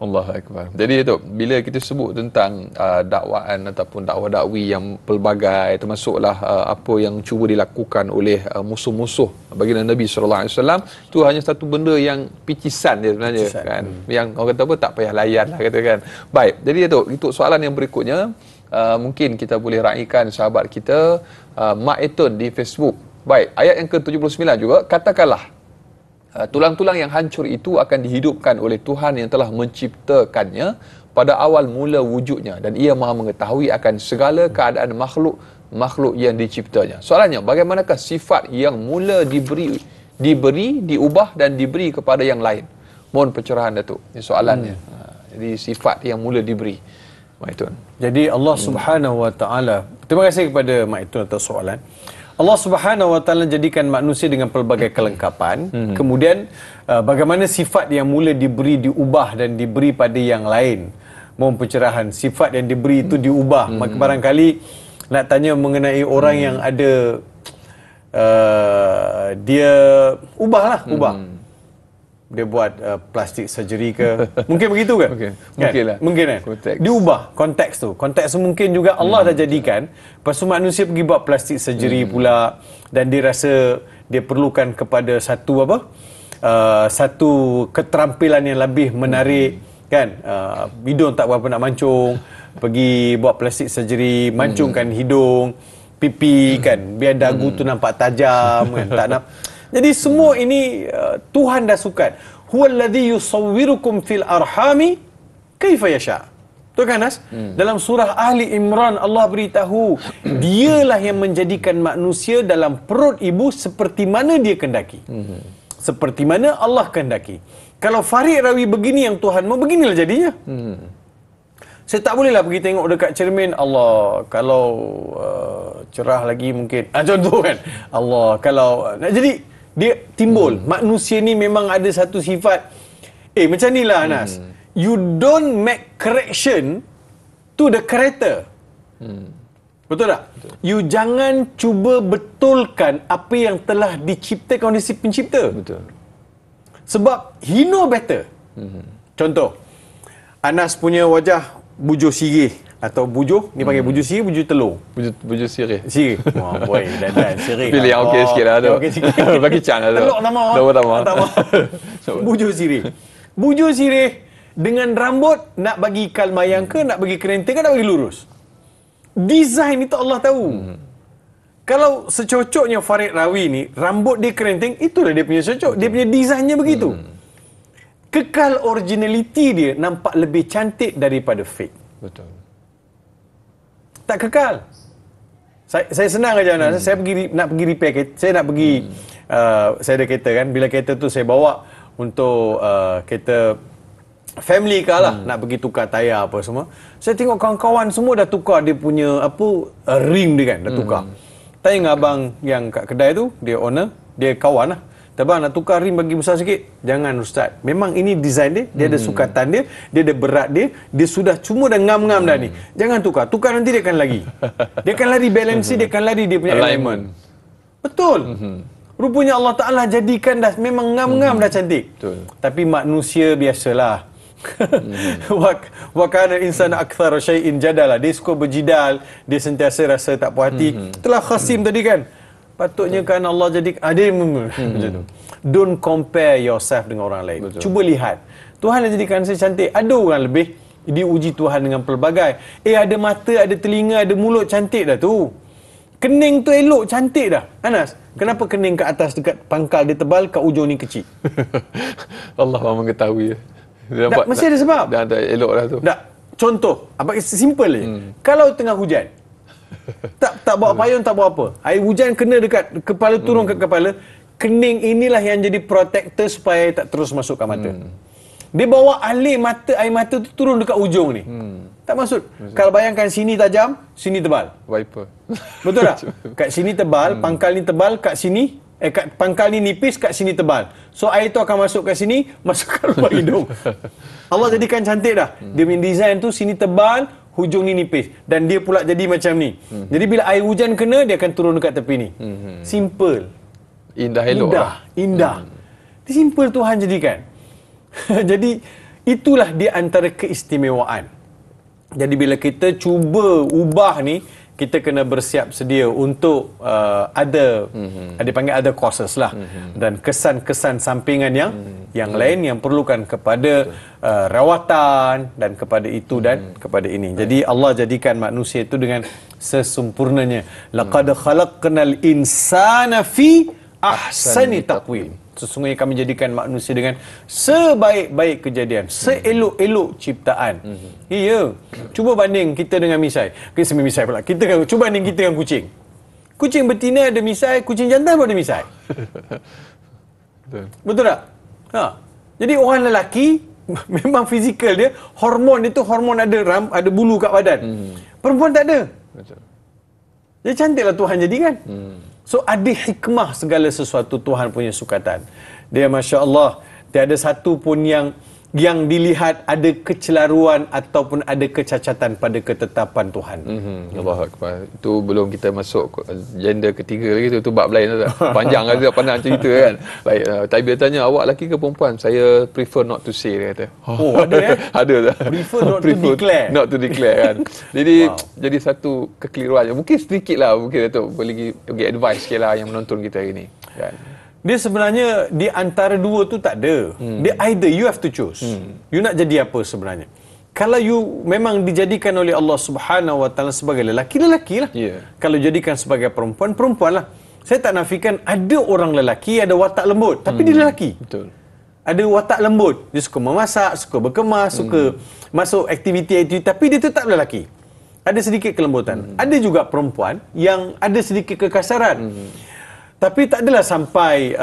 Allahu Akbar. Jadi itu, bila kita sebut tentang dakwaan ataupun dakwah-dakwi yang pelbagai, termasuklah apa yang cuba dilakukan oleh musuh-musuh baginda Nabi sallallahu alaihi wasallam, itu hanya satu benda yang picisan dia sebenarnya, kan. Yang orang kata apa, tak payah layan lah, katakan. Baik. Jadi itu, untuk soalan yang berikutnya, mungkin kita boleh raikan sahabat kita Mak Eton di Facebook. Baik, ayat yang ke-79 juga, katakanlah tulang-tulang yang hancur itu akan dihidupkan oleh Tuhan yang telah menciptakannya pada awal mula wujudnya, dan ia Maha mengetahui akan segala keadaan makhluk yang diciptanya. Soalannya, bagaimanakah sifat yang mula diberi, diubah dan diberi kepada yang lain? Mohon pencerahan, Datuk. Ini soalannya. Jadi sifat yang mula diberi. Mak Itun. Jadi Allah Subhanahu Wa Taala, terima kasih kepada Mak Itun atas soalan. Allah Subhanahu Wa Taala jadikan manusia dengan pelbagai kelengkapan. Kemudian bagaimana sifat yang mula diberi diubah dan diberi pada yang lain? Mohon pencerahan. Sifat yang diberi itu diubah. Maka barangkali nak tanya mengenai orang yang ada dia ubah. Dia buat plastik surgery ke? Mungkin begitu ke? Okay. Kan? Mungkin lah. Mungkin kan? Diubah konteks tu. Konteks tu mungkin juga Allah dah jadikan. Lepas tu manusia pergi buat plastik surgery pula. Dan dia rasa dia perlukan kepada satu satu keterampilan yang lebih menarik. Kan? Hidung tak berapa nak mancung. Pergi buat plastik surgery, mancungkan hidung, pipi kan. Biar dagu tu nampak tajam kan. Tak nak. Jadi semua ini Tuhan dah sukat. Huwallazi yusawwirukum fil arhami kaifa yasha. Betul kan, Nas? Dalam surah Ali Imran Allah beritahu, dialah yang menjadikan manusia dalam perut ibu seperti mana dia kehendaki. Seperti mana Allah kehendaki. Kalau Farid Rawi begini yang Tuhan mau, beginilah jadinya. Saya tak bolehlah pergi tengok dekat cermin, Allah, kalau cerah lagi mungkin. Contoh kan. Allah, kalau jadi dia timbul. Manusia ni memang ada satu sifat. Macam ni lah, Anas. You don't make correction to the character. Betul tak? Betul. You jangan cuba betulkan apa yang telah diciptakan oleh si pencipta. Betul. Sebab he know better. Contoh, Anas punya wajah bujur sirih. Atau bujuh, ni panggil bujuh sirih, bujuh telur. Bujuh sirih. Sirih. Wah, boy, dan sirih. Pilih yang okey sikit lah tu. Okey sikit. Bagi can lah tu. Telur nama. Bujuh sirih. Bujuh sirih dengan rambut, nak bagi kalmayang ke, nak bagi kerenting ke, nak bagi lurus. Design itu Allah tahu. Kalau secocoknya Farid Rawi ni, rambut dia kerenting, itulah dia punya cocok. Dia punya desainnya begitu. Kekal originality dia nampak lebih cantik daripada fake. Betul. Tak kekal. Saya senang aja Anas. Saya nak pergi repair kereta. Saya nak pergi saya ada kereta kan. Bila kereta tu saya bawa untuk kereta family car lah, nak pergi tukar tayar apa semua. Saya tengok kawan-kawan semua dah tukar dia punya rim dia kan, dah tukar. Tanya dengan abang yang kat kedai tu, dia owner, dia kawan lah. Abang nak tukar rim bagi besar sikit. Jangan Ustaz. Memang ini design dia, dia ada sukatan dia, dia ada berat dia, dia sudah cuma dah ngam-ngam dah ni. Jangan tukar. Tukar nanti dia akan lagi. Dia akan lari balance, dia akan lari dia punya alignment. Betul. Rupanya Allah Ta'ala jadikan dah memang ngam-ngam dah cantik. Betul. Tapi manusia biasalah. Wa kana insana aktsara syai'in jadala. Dia suka berjidal, dia sentiasa rasa tak puas hati. Itulah Qasim tadi kan. Patutnya kan Allah jadi macam tu. Don't compare yourself dengan orang lain. Betul. Cuba lihat. Tuhan dah jadikan saya cantik. Ada orang lebih diuji Tuhan dengan pelbagai. Ada mata, ada telinga, ada mulut, cantik dah tu. Kening tu elok, cantik dah. Anas, kenapa kening kat atas dekat pangkal dia tebal, kat ujung ni kecil? Allah maha mengetahui. Mesti ada sebab. Dah elok dah tu. Tak. Contoh, simple je. Kalau tengah hujan, tak bawa payung, tak bawa apa. Air hujan kena dekat kepala, turun ke kepala. Kening inilah yang jadi protector supaya tak terus masuk ke mata. Dia bawa air mata tu turun dekat ujung ni. Tak masuk. Kalau bayangkan sini tajam, sini tebal. Wiper. Betul tak? Kat sini tebal, pangkal ni tebal, kat sini kat pangkal ni nipis, kat sini tebal. So air tu akan masuk kat sini, masuk ke lubang hidung. Allah jadikan cantik dah. Dia punya design tu sini tebal, hujung ni nipis, dan dia pula jadi macam ni. Jadi bila air hujan kena, dia akan turun dekat tepi ni. Simple. Indah elok. Indah. Simple Tuhan jadikan. Jadi itulah dia antara keistimewaan. Jadi bila kita cuba ubah ni, kita kena bersiap sedia untuk ada dipanggil ada courses lah, dan kesan-kesan sampingan yang lain yang perlukan kepada rawatan dan kepada itu dan kepada ini. Jadi Allah jadikan manusia itu dengan sesempurnanya. Laqad khalaqnal insana fi ahsani taqwim. Sesungguhnya kami jadikan manusia dengan sebaik-baik kejadian, seelok-elok ciptaan. Iya. Cuba banding kita dengan misai. Misai pula. Cuba banding kita dengan kucing. Kucing betina ada misai, kucing jantan pun ada misai. Betul tak? Jadi orang lelaki memang fizikal dia, hormon ada bulu kat badan. Perempuan tak ada. Betul. Jadi cantiklah Tuhan jadikan. So ada hikmah segala sesuatu Tuhan punya sukatan. Dia Masya Allah, tiada satu pun yang dilihat ada kecelaruan ataupun ada kecacatan pada ketetapan Tuhan. Allahu Akbar. Itu belum kita masuk gender ketiga lagi tu bab lain tu. Panjang ada pandang cerita kan. Baik, tapi dia tanya awak lelaki ke perempuan? Saya prefer not to say, dia kata. Oh, ada ada tak? Prefer not to declare kan. Jadi satu kekeliruan. Mungkin sedikit lah, mungkin Datuk boleh bagi advice sikit lah yang menonton kita hari ni kan. Dia sebenarnya di antara dua tu tak ada. Dia either you have to choose. You nak jadi apa sebenarnya? Kalau you memang dijadikan oleh Allah Subhanahu Wa Taala sebagai lelaki lah. Kalau jadikan sebagai perempuan lah. Saya tak nafikan ada orang lelaki ada watak lembut, tapi dia lelaki. Betul. Ada watak lembut. Dia suka memasak, suka berkemas, suka masuk aktiviti, tapi dia tetap lelaki. Ada sedikit kelembutan. Ada juga perempuan yang ada sedikit kekasaran. Tapi tak adalah sampai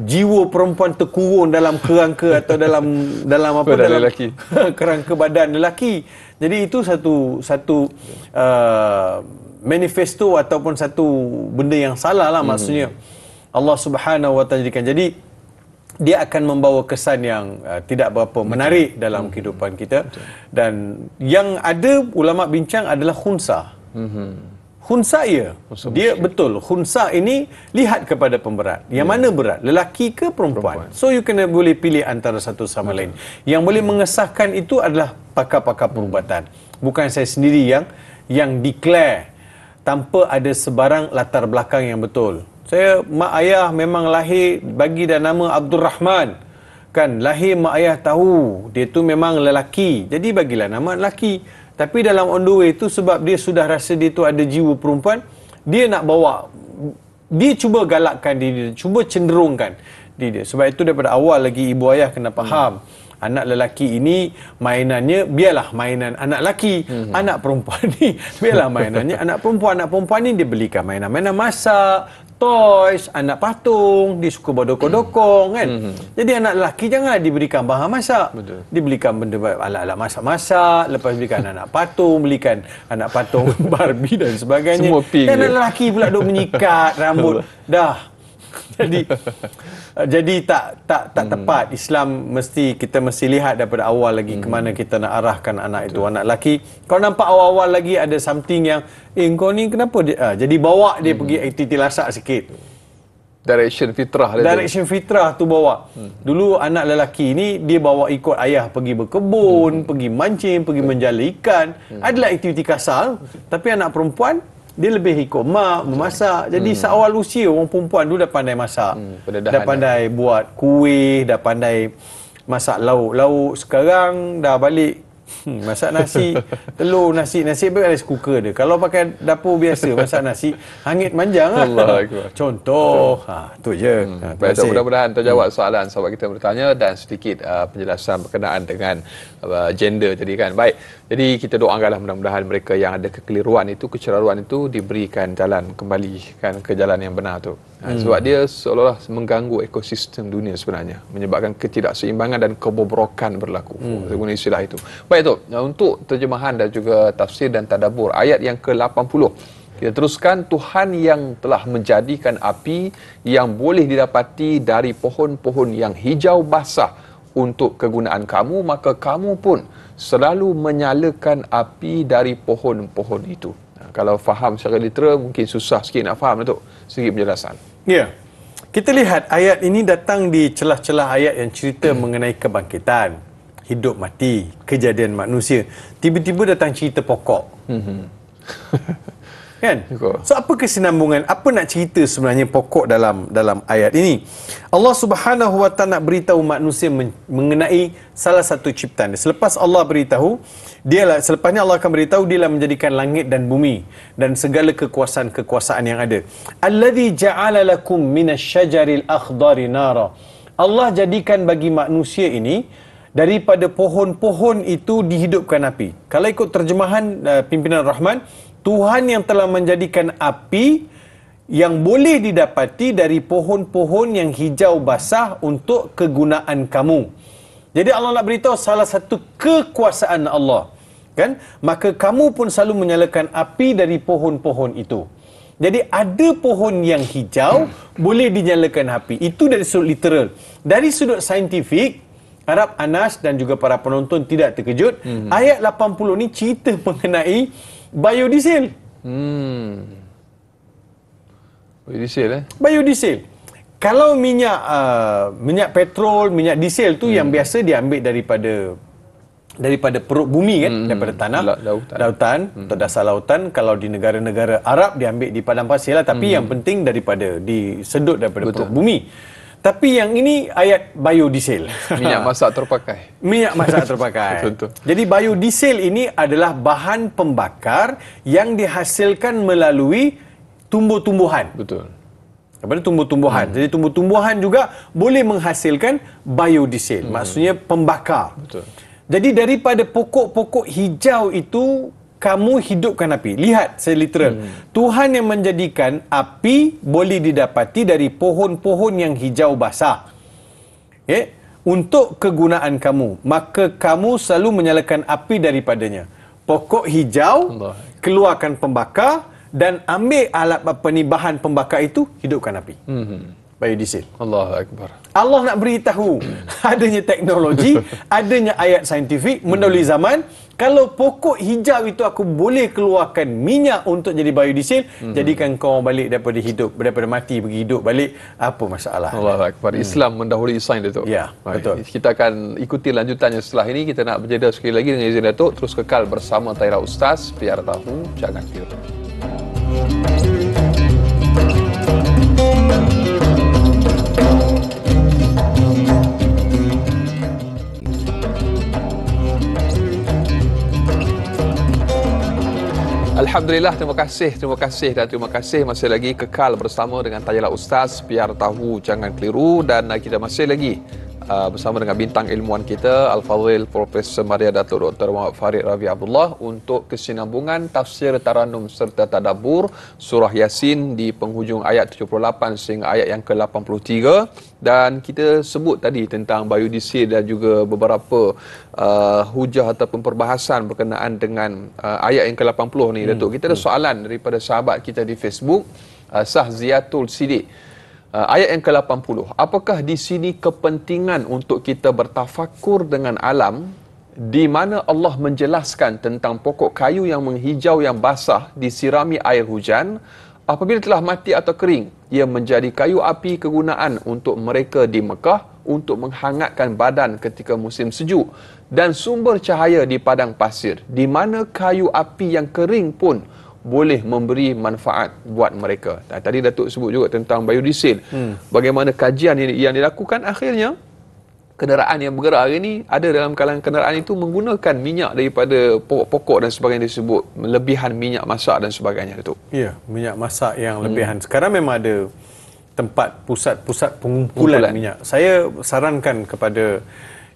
jiwa perempuan terkurung dalam kerangka atau dalam lelaki. kerangka badan lelaki. Jadi itu satu manifesto ataupun satu benda yang salah lah maksudnya. Allah Subhanahu Wa Taala jadikan. Jadi dia akan membawa kesan yang tidak berapa menarik dalam kehidupan kita. Dan yang ada ulama bincang adalah khunsa. Khunsa dia betul. Khunsa ini lihat kepada pemberat. Yang mana berat? Lelaki ke perempuan? So you kena boleh pilih antara satu sama lain. Yang boleh mengesahkan itu adalah pakar-pakar perubatan. Bukan saya sendiri yang declare tanpa ada sebarang latar belakang yang betul. Saya mak ayah memang lahir bagi dah nama Abdul Rahman. Kan lahir mak ayah tahu dia tu memang lelaki. Jadi bagilah nama lelaki. Tapi dalam on the way tu sebab dia sudah rasa dia tu ada jiwa perempuan, dia nak bawa, dia cuba galakkan diri dia, cuba cenderungkan diri dia. Sebab itu daripada awal lagi ibu ayah kena faham anak lelaki ini mainannya biarlah mainan anak lelaki, anak perempuan ni biarlah mainannya anak perempuan. Anak perempuan ni dia belikan mainan-mainan masak, toys, anak patung, dia suka berdokong-dokong kan. Jadi anak lelaki janganlah diberikan bahan masak. Betul. Diberikan benda alat-alat masak-masak, lepas belikan anak patung, belikan anak patung Barbie dan sebagainya. Semua pink Dan je. anak lelaki pula duk menyikat rambut. Dah. Jadi tak tepat. Islam kita mesti lihat daripada awal lagi ke mana kita nak arahkan anak itu. Anak lelaki, kau nampak awal-awal lagi ada something yang kau ni kenapa dia jadi bawa dia pergi aktiviti lasak sikit. Direction fitrah dia tu. Direction fitrah tu bawa. Dulu anak lelaki ni dia bawa ikut ayah pergi berkebun, pergi mancing, pergi menjala ikan. Adalah aktiviti kasar. Tapi anak perempuan dia lebih ikut mak memasak. Jadi seawal usia orang perempuan dulu dah pandai masak. Dah pandai buat kuih, dah pandai masak lauk. Sekarang dah balik masak nasi, telur, nasi ada rice cooker dia. Kalau pakai dapur biasa masak nasi, hangit manjang lah. Allahuakbar. Contoh, tu je. Baik, mudah-mudahan terjawab soalan sahabat kita bertanya dan sedikit penjelasan berkenaan dengan gender tadi kan. Baik, jadi kita doakanlah mudah-mudahan mereka yang ada kekeliruan itu, keceraruan itu diberikan jalan kembali kan ke jalan yang benar tu. Sebab dia seolah-olah mengganggu ekosistem dunia sebenarnya, menyebabkan ketidakseimbangan dan kebobrokan berlaku. Guna istilah itu. Baik tu, untuk terjemahan dan juga tafsir dan tadabbur ayat yang ke-80. Kita teruskan, Tuhan yang telah menjadikan api yang boleh didapati dari pohon-pohon yang hijau basah untuk kegunaan kamu, maka kamu pun selalu menyalakan api dari pohon-pohon itu. Kalau faham secara literal mungkin susah sikit nak faham tu. Sedikit penjelasan. Ya. Kita lihat ayat ini datang di celah-celah ayat yang cerita mengenai kebangkitan, hidup mati, kejadian manusia. Tiba-tiba datang cerita pokok. Kan? So apa kesinambungan? Apa nak cerita sebenarnya pokok dalam ayat ini? Allah Subhanahu Wa Taala nak beritahu manusia mengenai salah satu ciptaan. Selepas Allah beritahu, selepasnya Allah akan beritahu dialah menjadikan langit dan bumi dan segala kekuasaan yang ada. Allazi ja'ala lakum minasy-syajaril akhdari nara. Allah jadikan bagi manusia ini daripada pohon-pohon itu dihidupkan api. Kalau ikut terjemahan pimpinan Rahman, Tuhan yang telah menjadikan api yang boleh didapati dari pohon-pohon yang hijau basah untuk kegunaan kamu. Jadi Allah nak beritahu salah satu kekuasaan Allah. Kan? Maka kamu pun selalu menyalakan api dari pohon-pohon itu. Jadi ada pohon yang hijau boleh dinyalakan api. Itu dari sudut literal. Dari sudut saintifik, harap Anas dan juga para penonton tidak terkejut. Ayat 80 ni cerita mengenai biodiesel. Biodiesel Biodiesel. Kalau minyak petrol, minyak diesel tu yang biasa diambil daripada perut bumi kan, daripada tanah, lautan atau dasar lautan. Kalau di negara-negara Arab diambil di padang pasir lah, tapi yang penting disedut daripada perut bumi. Tapi yang ini ayat biodiesel. Minyak masak terpakai. Minyak masak terpakai. Betul. Jadi biodiesel ini adalah bahan pembakar yang dihasilkan melalui tumbuh-tumbuhan. Betul. Daripada tumbuh-tumbuhan. Jadi tumbuh-tumbuhan juga boleh menghasilkan biodiesel. Maksudnya pembakar. Betul. Jadi daripada pokok-pokok hijau itu kamu hidupkan api. Lihat saya literal. Tuhan yang menjadikan api boleh didapati dari pohon-pohon yang hijau basah. Untuk kegunaan kamu. Maka kamu selalu menyalakan api daripadanya. Pokok hijau, keluarkan pembakar dan ambil alat bahan pembakar itu, hidupkan api. Biodiesel. Allahu Akbar. Allah nak beritahu adanya teknologi, adanya ayat saintifik mendahului zaman. Kalau pokok hijau itu aku boleh keluarkan minyak untuk jadi biodiesel, jadikan kau balik daripada mati pergi hidup balik, apa masalah? Allahu Akbar. Islam mendahului sains, Datuk. Ya, betul. Kita akan ikuti lanjutannya setelah ini. Kita nak berjeda sekali lagi dengan izin Datuk. Terus kekal bersama Taira Ustaz. Biar tahu, jangan keliru. Alhamdulillah, terima kasih dan terima kasih masih lagi kekal bersama dengan Tayalah Ustaz. Biar tahu jangan keliru, dan kita masih lagi bersama dengan bintang ilmuwan kita Al-Fadhil Profesor Maria Datuk Dr. Muhammad Farid Ravi Abdullah untuk kesinambungan tafsir Taranum serta Tadabbur surah Yasin di penghujung ayat 78 sehingga ayat yang ke-83. Dan kita sebut tadi tentang biodiesel dan juga beberapa hujah ataupun perbahasan berkenaan dengan ayat yang ke-80 ni, Datuk. Kita ada soalan daripada sahabat kita di Facebook, Sahziatul Sidik. Ayat yang ke-80, apakah di sini kepentingan untuk kita bertafakur dengan alam di mana Allah menjelaskan tentang pokok kayu yang menghijau yang basah disirami air hujan, apabila telah mati atau kering, ia menjadi kayu api kegunaan untuk mereka di Mekah untuk menghangatkan badan ketika musim sejuk, dan sumber cahaya di padang pasir, di mana kayu api yang kering pun boleh memberi manfaat buat mereka. Tadi Datuk sebut juga tentang biodiesel. Bagaimana kajian yang dilakukan, akhirnya kenderaan yang bergerak hari ini, ada dalam kalangan kenderaan itu menggunakan minyak daripada pokok-pokok dan sebagainya, disebut lebihan minyak masak dan sebagainya, Datuk. Ya, minyak masak yang lebihan. Sekarang memang ada tempat pusat-pusat pengumpulan minyak. Saya sarankan kepada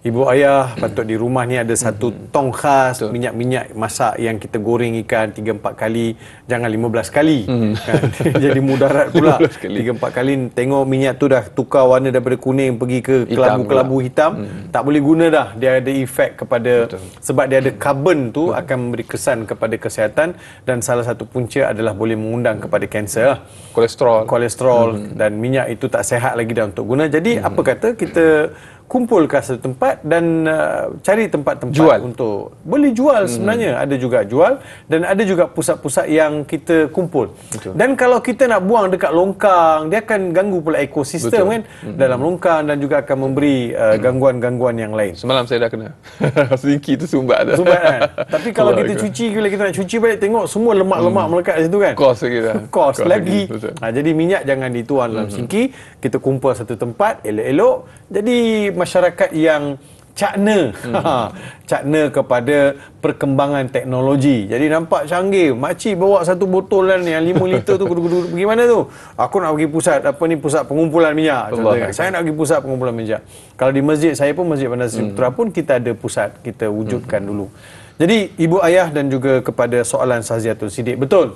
ibu ayah, patut di rumah ni ada satu tong khas minyak-minyak masak yang kita goreng ikan 3-4 kali, jangan 15 kali. Kan? Jadi mudarat pula. 3-4 kali tengok minyak tu dah tukar warna daripada kuning pergi ke kelabu-kelabu hitam, tak boleh guna dah. Dia ada efek kepada, sebab dia ada karbon tu akan memberi kesan kepada kesihatan, dan salah satu punca adalah boleh mengundang kepada kanser. Kolesterol dan minyak itu tak sihat lagi dah untuk guna. Jadi apa kata kita kumpulkan satu tempat dan cari tempat-tempat untuk boleh jual. Sebenarnya ada juga jual, dan ada juga pusat-pusat yang kita kumpul. Dan kalau kita nak buang dekat longkang, dia akan ganggu pula ekosistem kan dalam longkang, dan juga akan memberi gangguan-gangguan yang lain. Semalam saya dah kena sedikit tu sumbat dah. Kan? Tapi kalau kita cuci, bila kita nak cuci balik, tengok semua lemak-lemak melekat di situ kan. Kos lagi dah. Kos lagi. Jadi minyak jangan dituang dalam sinki, kita kumpul satu tempat elok-elok. Jadi masyarakat yang cakna kepada perkembangan teknologi. Jadi nampak canggih. Makcik bawa satu botol yang 5 liter tu pergi mana tu? Aku nak pergi pusat pusat pengumpulan minyak. Saya nak pergi pusat pengumpulan minyak. Kalau di masjid saya pun, Masjid Bandar Seri Putra pun, kita ada pusat, kita wujudkan dulu. Jadi ibu ayah dan juga kepada soalan Sahziatul Sidik, betul.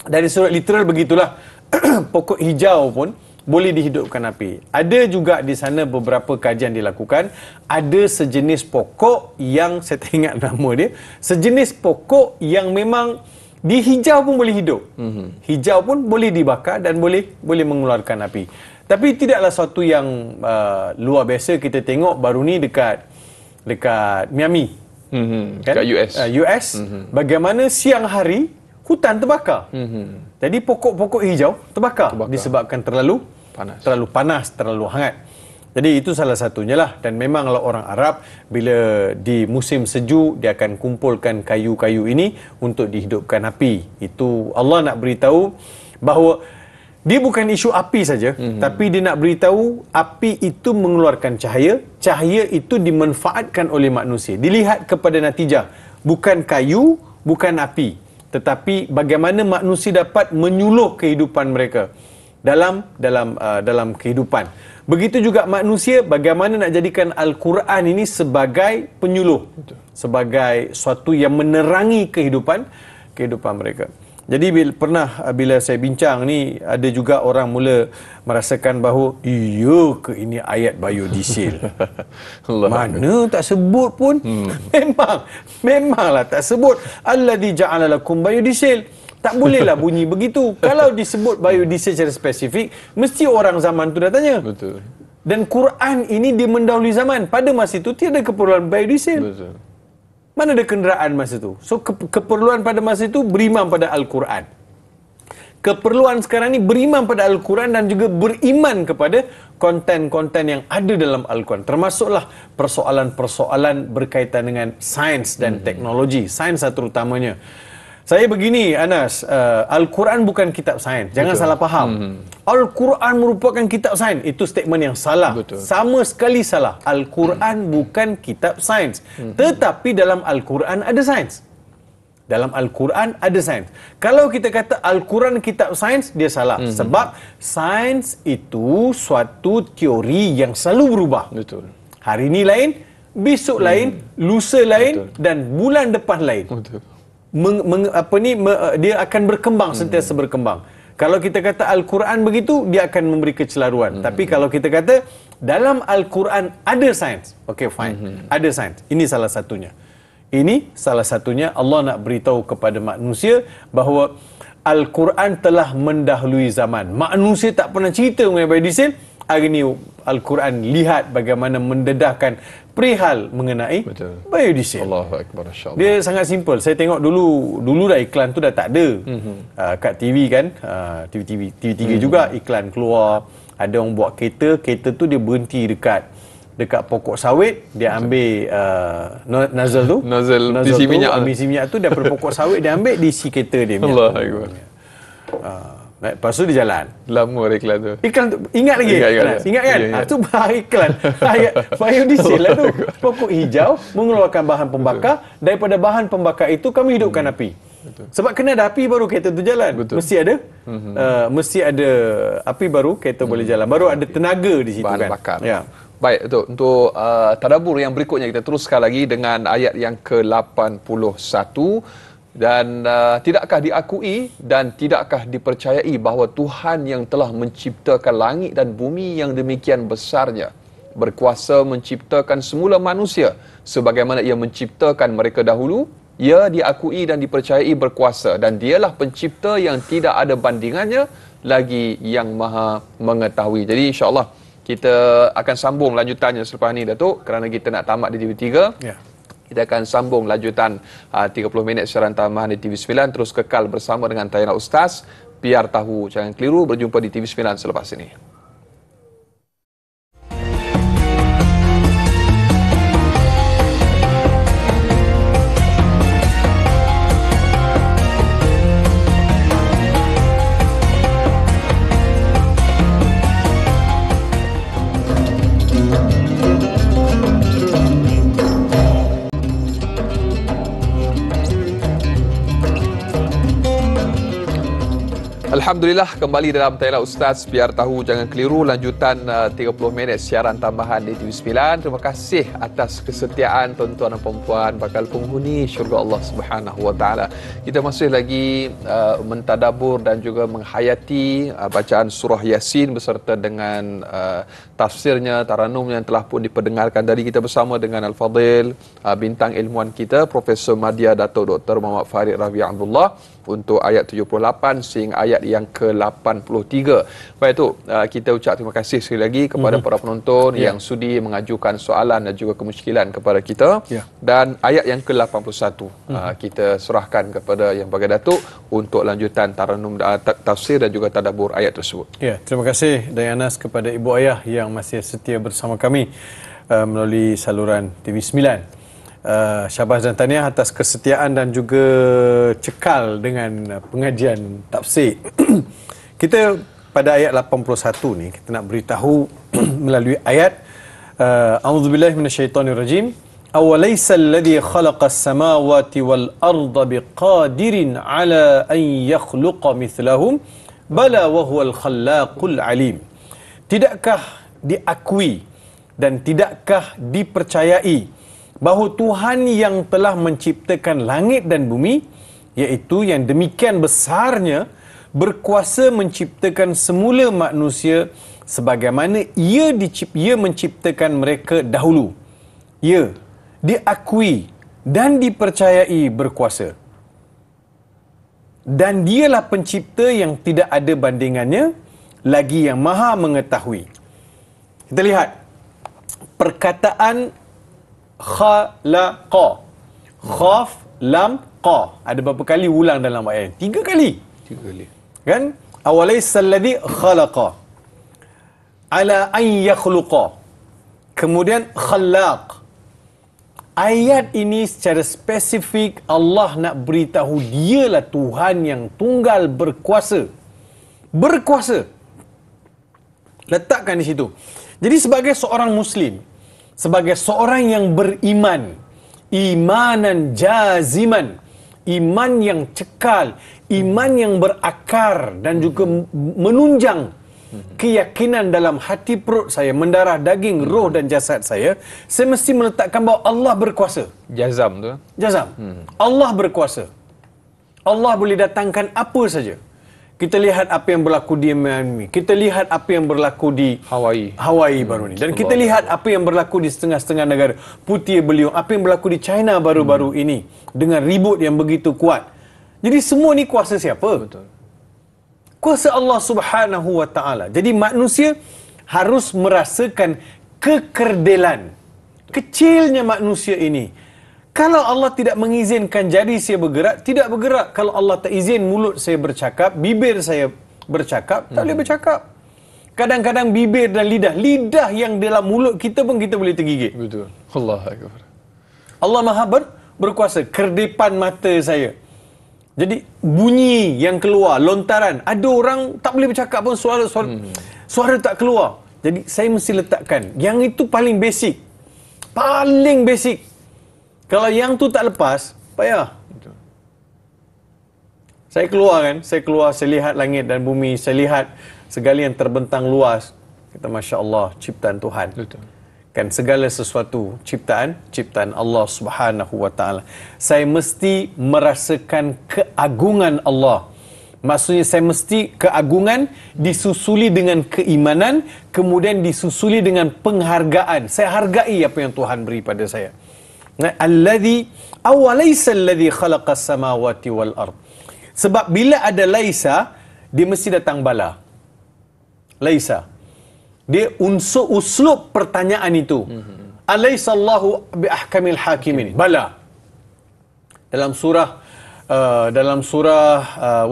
Dari sudut literal begitulah. Pokok hijau pun boleh dihidupkan api. Ada juga di sana beberapa kajian dilakukan. Ada sejenis pokok yang, saya tak ingat nama dia, sejenis pokok yang memang di hijau pun boleh hidup. Hijau pun boleh dibakar dan boleh mengeluarkan api. Tapi tidaklah sesuatu yang luar biasa. Kita tengok baru ni dekat Miami. Kan? Kat US. Bagaimana siang hari hutan terbakar. Jadi pokok-pokok hijau terbakar disebabkan terlalu panas, terlalu hangat. Jadi itu salah satunya lah. Dan memanglah orang Arab bila di musim sejuk, dia akan kumpulkan kayu-kayu ini untuk dihidupkan api. Itu Allah nak beritahu bahawa dia bukan isu api saja, tapi dia nak beritahu api itu mengeluarkan cahaya. Cahaya itu dimanfaatkan oleh manusia. Dilihat kepada natijah, bukan kayu, bukan api, tetapi bagaimana manusia dapat menyuluh kehidupan mereka dalam kehidupan. Begitu juga manusia, bagaimana nak jadikan Al-Quran ini sebagai penyuluh, sebagai suatu yang menerangi kehidupan mereka. Jadi bila saya bincang ni, ada juga orang mula merasakan bahawa iya ke ini ayat biodiesel. Mana tak sebut pun. Memanglah tak sebut. Alladzi ja'ala lakum biodiesel. Tak bolehlah bunyi begitu. Kalau disebut biodiesel secara spesifik, mesti orang zaman tu dah tanya. Betul. Dan Quran ini dia mendahului zaman. Pada masa itu tiada keperluan biodiesel. Betul. Mana ada kenderaan masa itu? So keperluan pada masa itu beriman pada Al-Quran. Keperluan sekarang ni beriman pada Al-Quran dan juga beriman kepada konten-konten yang ada dalam Al-Quran. Termasuklah persoalan-persoalan berkaitan dengan sains dan teknologi. Sains terutamanya. Saya begini, Anas, Al-Quran bukan kitab sains. Jangan salah faham. Al-Quran merupakan kitab sains. Itu statement yang salah. Betul. Sama sekali salah. Al-Quran bukan kitab sains. Tetapi dalam Al-Quran ada sains. Dalam Al-Quran ada sains. Kalau kita kata Al-Quran kitab sains, dia salah. Sebab sains itu suatu teori yang selalu berubah. Betul. Hari ini lain, besok lain, lusa lain, dan bulan depan lain. Betul. Dia akan berkembang, sentiasa berkembang. Kalau kita kata Al-Quran begitu, dia akan memberi kecelaruan. Tapi kalau kita kata dalam Al-Quran ada sains, okay, fine, ada sains. Ini salah satunya. Ini salah satunya Allah nak beritahu kepada manusia bahawa Al-Quran telah mendahului zaman. Manusia tak pernah cerita mengenai biodiesel. Hari ini Al-Quran lihat bagaimana mendedahkan perihal mengenai biodiesel. Allahu Akbar, insya-Allah. Dia sangat simple. Saya tengok dulu dah iklan tu dah tak ada. Kat TV kan, TV3 juga iklan keluar. Ada orang buat kereta tu dia berhenti dekat pokok sawit, dia ambil nozzle tu, isi minyak, isi minyak tu daripada pokok sawit dia ambil, diisi kereta dia. Allahu Akbar. Lepas tu dia jalan. Lama iklan tu. Iklan tu ingat lagi? Ingat kan? Ya. Tu iklan. Biodiesel lah tu. Pokok hijau mengeluarkan bahan pembakar, daripada bahan pembakar itu kami hidupkan api. Betul. Sebab kena ada api baru kereta tu jalan. Betul. Mesti ada api baru kereta boleh jalan. Baru ada tenaga di situ bahan kan. Bakar. Ya. Baik, untuk tadabbur yang berikutnya kita teruskan lagi dengan ayat yang ke-81. Dan tidakkah diakui dan tidakkah dipercayai bahawa Tuhan yang telah menciptakan langit dan bumi yang demikian besarnya, berkuasa menciptakan semula manusia sebagaimana ia menciptakan mereka dahulu, ia diakui dan dipercayai berkuasa, dan dialah pencipta yang tidak ada bandingannya, lagi yang maha mengetahui. Jadi insya-Allah kita akan sambung lanjutannya selepas ni, Datuk, kerana kita nak tamat di TV3. Ya. Kita akan sambung lanjutan 30 minit siaran tambahan di TV9. Terus kekal bersama dengan Tayana Ustaz. Biar tahu, jangan keliru. Berjumpa di TV9 selepas ini. Alhamdulillah, kembali dalam Tayana Ustaz, biar tahu jangan keliru, lanjutan 30 minit siaran tambahan di TV9. Terima kasih atas kesetiaan tuan-tuan dan puan-puan bakal penghuni syurga Allah Subhanahu Wa Taala. Kita masih lagi mentadabbur dan juga menghayati bacaan surah Yasin beserta dengan tafsirnya, taranum yang telah pun diperdengarkan. Tadi kita bersama dengan Al-Fadil, bintang ilmuwan kita, Profesor Madya Datuk Dr. Muhammad Farid Rafi Abdullah, untuk ayat 78 sehingga ayat yang ke-83. Baik tu, kita ucap terima kasih sekali lagi kepada para penonton yang sudi mengajukan soalan dan juga kemusykilan kepada kita. Dan ayat yang ke-81 kita serahkan kepada Yang Bagai Datuk untuk lanjutan taranum tafsir dan juga tadabbur ayat tersebut. Ya, terima kasih Dayanas kepada ibu ayah yang masih setia bersama kami melalui saluran TV9. Syabas dan tahniah atas kesetiaan dan juga cekal dengan pengajian tafsir. Kita pada ayat 81 ni kita nak beritahu melalui ayat A'udzubillahi minasyaitonirrajim. Awalaysa alladhi khalaqas samawati wal arda biqadirin ala an yakhluqa mithlahum bala wa huwal khallaqul alim. Tidakkah diakui dan tidakkah dipercayai bahawa Tuhan yang telah menciptakan langit dan bumi, iaitu yang demikian besarnya, berkuasa menciptakan semula manusia sebagaimana ia menciptakan mereka dahulu. Ia diakui dan dipercayai berkuasa. Dan dialah pencipta yang tidak ada bandingannya, lagi yang maha mengetahui. Kita lihat perkataan khalaqa, khaf lam qa, ada berapa kali ulang dalam ayat? 3 kali. Kan? Awalaysal ladzi khalaqa ala an yakhluqa, kemudian khalaq. Ayat ini secara spesifik Allah nak beritahu dialah Tuhan yang tunggal berkuasa. Berkuasa. Letakkan di situ. Jadi sebagai seorang Muslim, sebagai seorang yang beriman, imanan jaziman, iman yang cekal, iman yang berakar dan juga menunjang keyakinan dalam hati perut saya, mendarah daging, roh dan jasad saya mesti meletakkan bahawa Allah berkuasa. Jazam tu. Jazam. Allah berkuasa. Allah boleh datangkan apa saja. Kita lihat apa yang berlaku di Miami. Kita lihat apa yang berlaku di Hawaii baru ni. Dan kita lihat apa yang berlaku di setengah-setengah negara. Putia beliung. Apa yang berlaku di China baru-baru ini. Dengan ribut yang begitu kuat. Jadi semua ni kuasa siapa? Betul. Kuasa Allah Subhanahu Wa Ta'ala. Jadi manusia harus merasakan kekerdelan. Kecilnya manusia ini. Kalau Allah tidak mengizinkan jari saya bergerak, tidak bergerak. Kalau Allah tak izin mulut saya bercakap, bibir saya bercakap, tak boleh bercakap. Kadang-kadang bibir dan lidah yang dalam mulut kita pun kita boleh tergigit. Betul. Allahu Akbar. Allah Maha berkuasa. Kerdipan mata saya. Jadi bunyi yang keluar, lontaran. Ada orang tak boleh bercakap pun suara tak keluar. Jadi saya mesti letakkan. Yang itu paling basic. Paling basic. Kalau yang tu tak lepas, payah. Betul. Saya keluar, saya lihat langit dan bumi, saya lihat segala yang terbentang luas. Kata Masya Allah, ciptaan Tuhan. Betul. Kan segala sesuatu ciptaan Allah Subhanahu Wa Ta'ala. Saya mesti merasakan keagungan Allah. Maksudnya saya mesti keagungan disusuli dengan keimanan, kemudian disusuli dengan penghargaan. Saya hargai apa yang Tuhan beri pada saya. Alladhi awalaysa alladhi khalaqas samawati wal ard. Sebab bila ada laisa, dia mesti datang bala. Laisa. Dia unsur uslub pertanyaan itu. Alaysa Allahu bi ahkamil hakimin. Bala. Dalam surah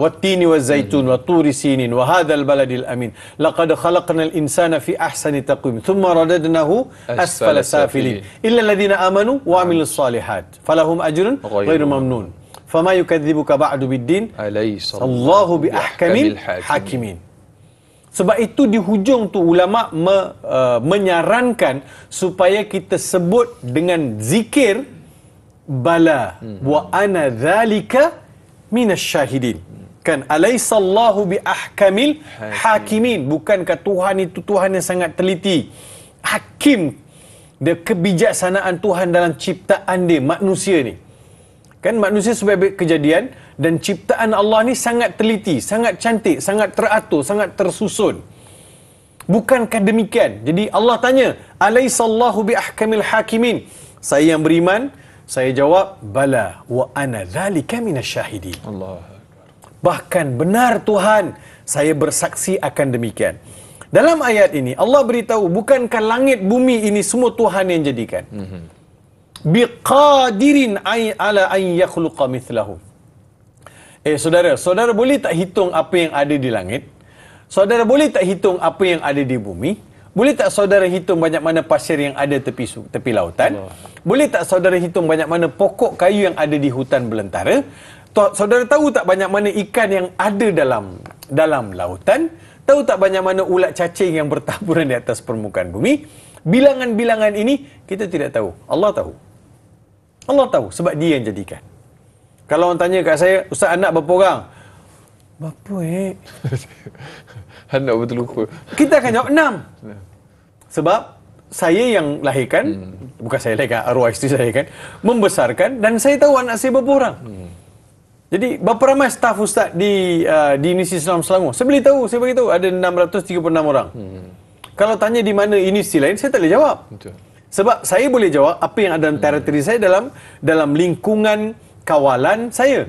Wat-Tini waz-Zaitun wa Turi Sinin wa hadzal baladil amin. Laqad khalaqnal insana fi ahsani taqwim thumma radadnahu asfala safilin. Illa alladhina amanu wa amilus solihat falahum ajrun ghairu mamnun. Fama yukadzibuka ba'du bid-din. Alaysa Allahu bi ahkamil hakimin. Sebab itu di hujung tu ulama menyarankan supaya kita sebut dengan zikir bala wa ana dzalika minasyahidin. Kan alaysa Allahu bi ahkamil hakimin. Bukankah Tuhan itu Tuhan yang sangat teliti, hakim. Dia kebijaksanaan Tuhan dalam ciptaan dia manusia ni. Kan manusia sebagai kejadian dan ciptaan Allah ni sangat teliti, sangat cantik, sangat teratur, sangat tersusun. Bukankah demikian? Jadi Allah tanya, alaysa Allahu bi ahkamil hakimin. Saya yang beriman, saya jawab, bala wa ana dzalika minasyahidin. Allah. Bahkan benar Tuhan, saya bersaksi akan demikian. Dalam ayat ini Allah beritahu, bukankah langit bumi ini semua Tuhan yang jadikan? Biqadirin ala an yakhluqa mithlahu. Saudara boleh tak hitung apa yang ada di langit? Saudara boleh tak hitung apa yang ada di bumi? Boleh tak saudara hitung banyak mana pasir yang ada tepi lautan? Boleh tak saudara hitung banyak mana pokok kayu yang ada di hutan belantara? Saudara tahu tak banyak mana ikan yang ada dalam lautan? Tahu tak banyak mana ulat cacing yang bertaburan di atas permukaan bumi? Bilangan-bilangan ini kita tidak tahu. Allah tahu. Allah tahu sebab dia yang jadikan. Kalau orang tanya kat saya, Ustaz anak berapa orang? Berapa Anak betul lupa. Kita akan jawab 6. Sebab saya yang lahirkan, bukan saya lahirkan, arwah isteri saya lahirkan, membesarkan dan saya tahu anak saya berapa orang. Jadi berapa ramai staf Ustaz di Universiti Islam Selangor? Saya beritahu ada 636 orang. Kalau tanya di mana universiti lain, saya tak boleh jawab. Betul. Sebab saya boleh jawab apa yang ada dalam teritori saya dalam lingkungan kawalan saya.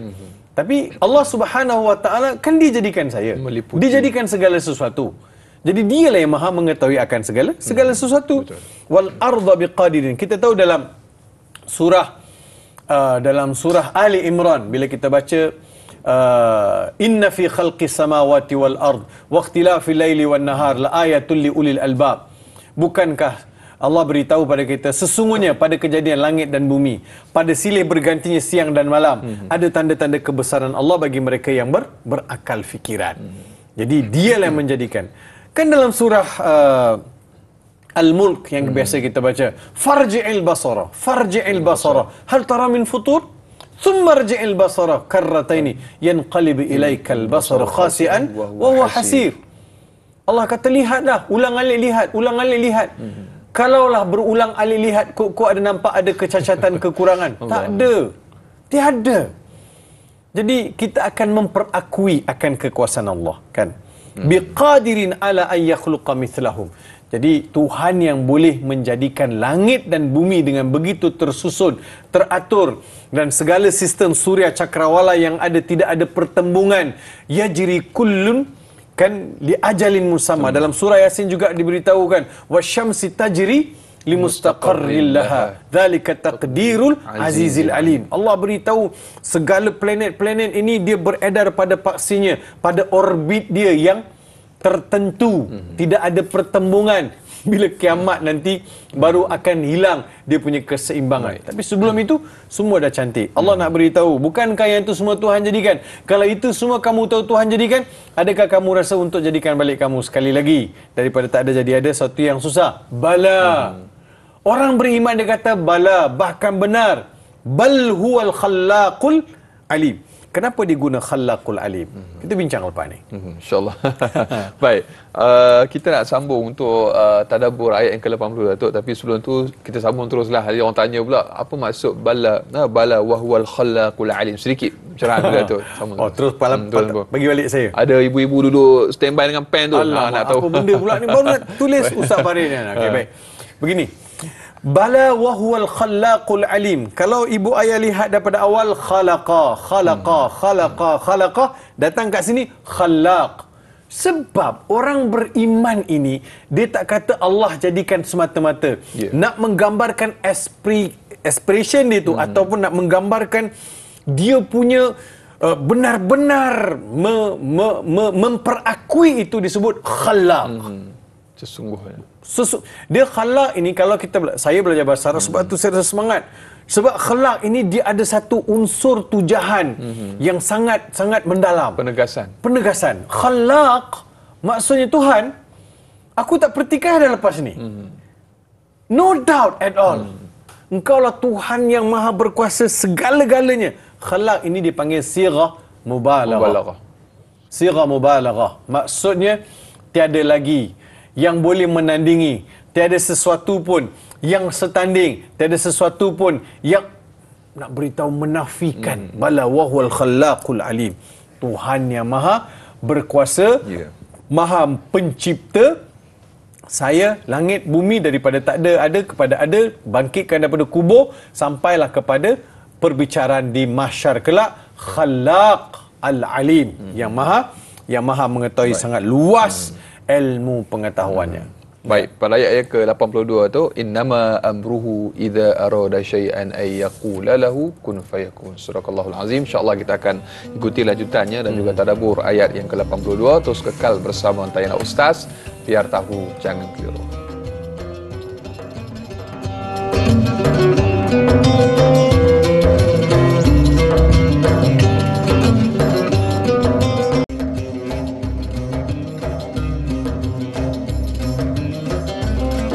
Tapi Allah Subhanahu Wa Ta'ala kan dia jadikan saya. Meliputi. Dia jadikan segala sesuatu. Jadi dialah yang maha mengetahui akan segala sesuatu. Betul. Wal arda biqadirin. Kita tahu dalam surah Ali Imran bila kita baca inna fi khalqis samawati wal ard wa ikhtilafil laili wan nahar la ayatul li ulil albab. Bukankah Allah beritahu pada kita sesungguhnya pada kejadian langit dan bumi, pada silih bergantinya siang dan malam, ada tanda-tanda kebesaran Allah bagi mereka yang berakal fikiran. Jadi dialah yang menjadikan. Kan dalam surah Al-Mulk yang biasa kita baca, farji'il basara hal tara min futur thumma rji'il basara karrataini yanqalib ilaikal basaru khasi'an wa huwa hasir. Allah kata lihatlah, ulang-alik lihat. Kalaulah berulang alik lihat, kok ada nampak ada kecacatan, kekurangan? Tak ada. Tiada. Jadi kita akan memperakui akan kekuasaan Allah, kan? Biqadirin ala an yakhluqa mithlahum. Jadi Tuhan yang boleh menjadikan langit dan bumi dengan begitu tersusun, teratur, dan segala sistem surya cakrawala yang ada tidak ada pertembungan. Yajri kullun, kan, li ajalin musamma. Dalam surah Yasin juga diberitahukan wasyamsi tajri limustaqarril laha dzalika taqdirul azizil alim. Allah beritahu segala planet-planet ini dia beredar pada paksinya, pada orbit dia yang tertentu, tidak ada pertembungan. Bila kiamat nanti baru akan hilang dia punya keseimbangan. Tapi sebelum itu semua dah cantik. Allah nak beritahu, bukankah yang itu semua Tuhan jadikan? Kalau itu semua kamu tahu Tuhan jadikan, adakah kamu rasa untuk jadikan balik kamu sekali lagi daripada tak ada jadi ada, satu yang susah? Bala. Orang beriman dia kata bala, bahkan benar. Bal huwal khallaqul alim. Kenapa diguna khallaqul alim? Kita bincang lepas ni. InsyaAllah. Baik. Kita nak sambung untuk tadabbur ayat yang ke-80 Datuk. Tapi sebelum tu kita sambung teruslah. Ada orang tanya pula, apa maksud bala? Bala wa huwal khallaqul alim. Sedikit cerahan dulu Datuk. Terus bagi balik saya. Ada ibu-ibu duduk standby dengan pen tu. Nak tahu. Apa benda pula ni? Baru nak tulis Ustaz Farid ni. Okey, baik. Begini. Bala wa huwal khallaqul alim. Kalau ibu ayah lihat daripada awal khalaqa, datang kat sini khallaq. Sebab orang beriman ini dia tak kata Allah jadikan semata-mata. Nak menggambarkan expression dia tu ataupun nak menggambarkan dia punya benar-benar memperakui itu disebut khallaq. Sesungguhnya. Dia khalaq ini, kalau saya belajar bahasa Arab, sebab tu saya rasa semangat. Sebab khalaq ini dia ada satu unsur tujahan yang sangat mendalam. Penegasan. Khalaq maksudnya Tuhan. Aku tak pertikah dah lepas ni. No doubt at all. Engkaulah Tuhan yang maha berkuasa segala-galanya. Khalaq ini dipanggil sirah mubalaghah. Sirah mubalaghah. Maksudnya tiada lagi yang boleh menandingi, tiada sesuatu pun yang setanding, tiada sesuatu pun yang nak beritahu menafikan. Bala wa huwal khallaqul alim. Tuhan yang maha berkuasa, maha pencipta. Saya langit bumi daripada tak ada kepada ada, bangkitkan daripada kubur sampailah kepada perbicaraan di mahsyar kelak. Khallaq al-alim, yang maha mengetahui sangat luas ilmu pengetahuannya. Baik, pada ayat yang ke-82 tu, innama amruhu idza arada syai'an ay yaqula lahu kun fayakun. Surahul Azim. Insya-Allah kita akan ikuti lanjutannya dan juga tadabbur ayat yang ke-82. Terus kekal bersama Tayana Ustaz, biar tahu jangan keliru.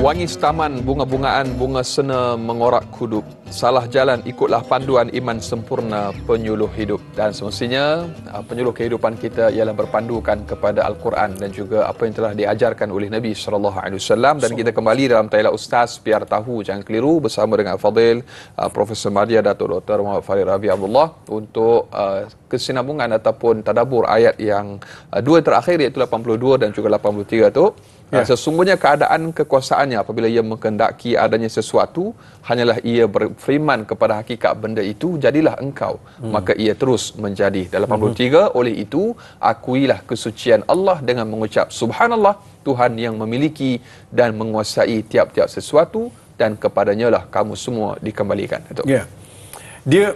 Wangi taman, bunga-bungaan, bunga sena mengorak kudup. Salah jalan, ikutlah panduan iman sempurna penyuluh hidup. Dan semestinya penyuluh kehidupan kita ialah berpandukan kepada Al-Quran dan juga apa yang telah diajarkan oleh Nabi SAW. Dan kita kembali dalam Tayla Ustaz, biar tahu jangan keliru, bersama dengan Fadil Profesor Madya Datuk Dr. Muhammad Farid Rabi Abdullah untuk kesinambungan ataupun tadabbur ayat yang dua terakhir, iaitu 82 dan juga 83 tu. Sesungguhnya keadaan kekuasaannya apabila ia menghendaki adanya sesuatu, hanyalah ia berfirman kepada hakikat benda itu, jadilah engkau, maka ia terus menjadi. Dalam 83, oleh itu akuilah kesucian Allah dengan mengucap subhanallah, Tuhan yang memiliki dan menguasai tiap-tiap sesuatu, dan kepadanya lah kamu semua dikembalikan. Dia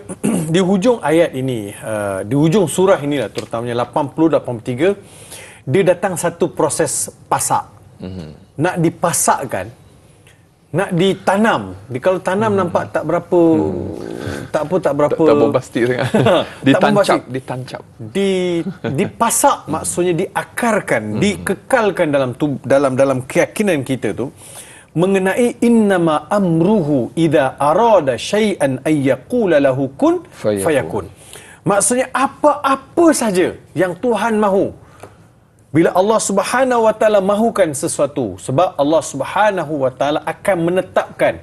di hujung ayat ini, di hujung surah inilah, terutamanya 80-83, dia datang satu proses pasak. Nak dipasakkan, nak ditanam. Kalau tanam nampak tak berapa tak bombastik sangat. Ditancap. Dipasak maksudnya diakarkan, dikekalkan dalam keyakinan kita tu. mengenai innama amruhu idza arada syai'an ay yaqula lahu kun fayakun. Maksudnya apa-apa saja yang Tuhan mahu, bila Allah Subhanahu wa taala mahukan sesuatu, sebab Allah Subhanahu wa taala akan menetapkan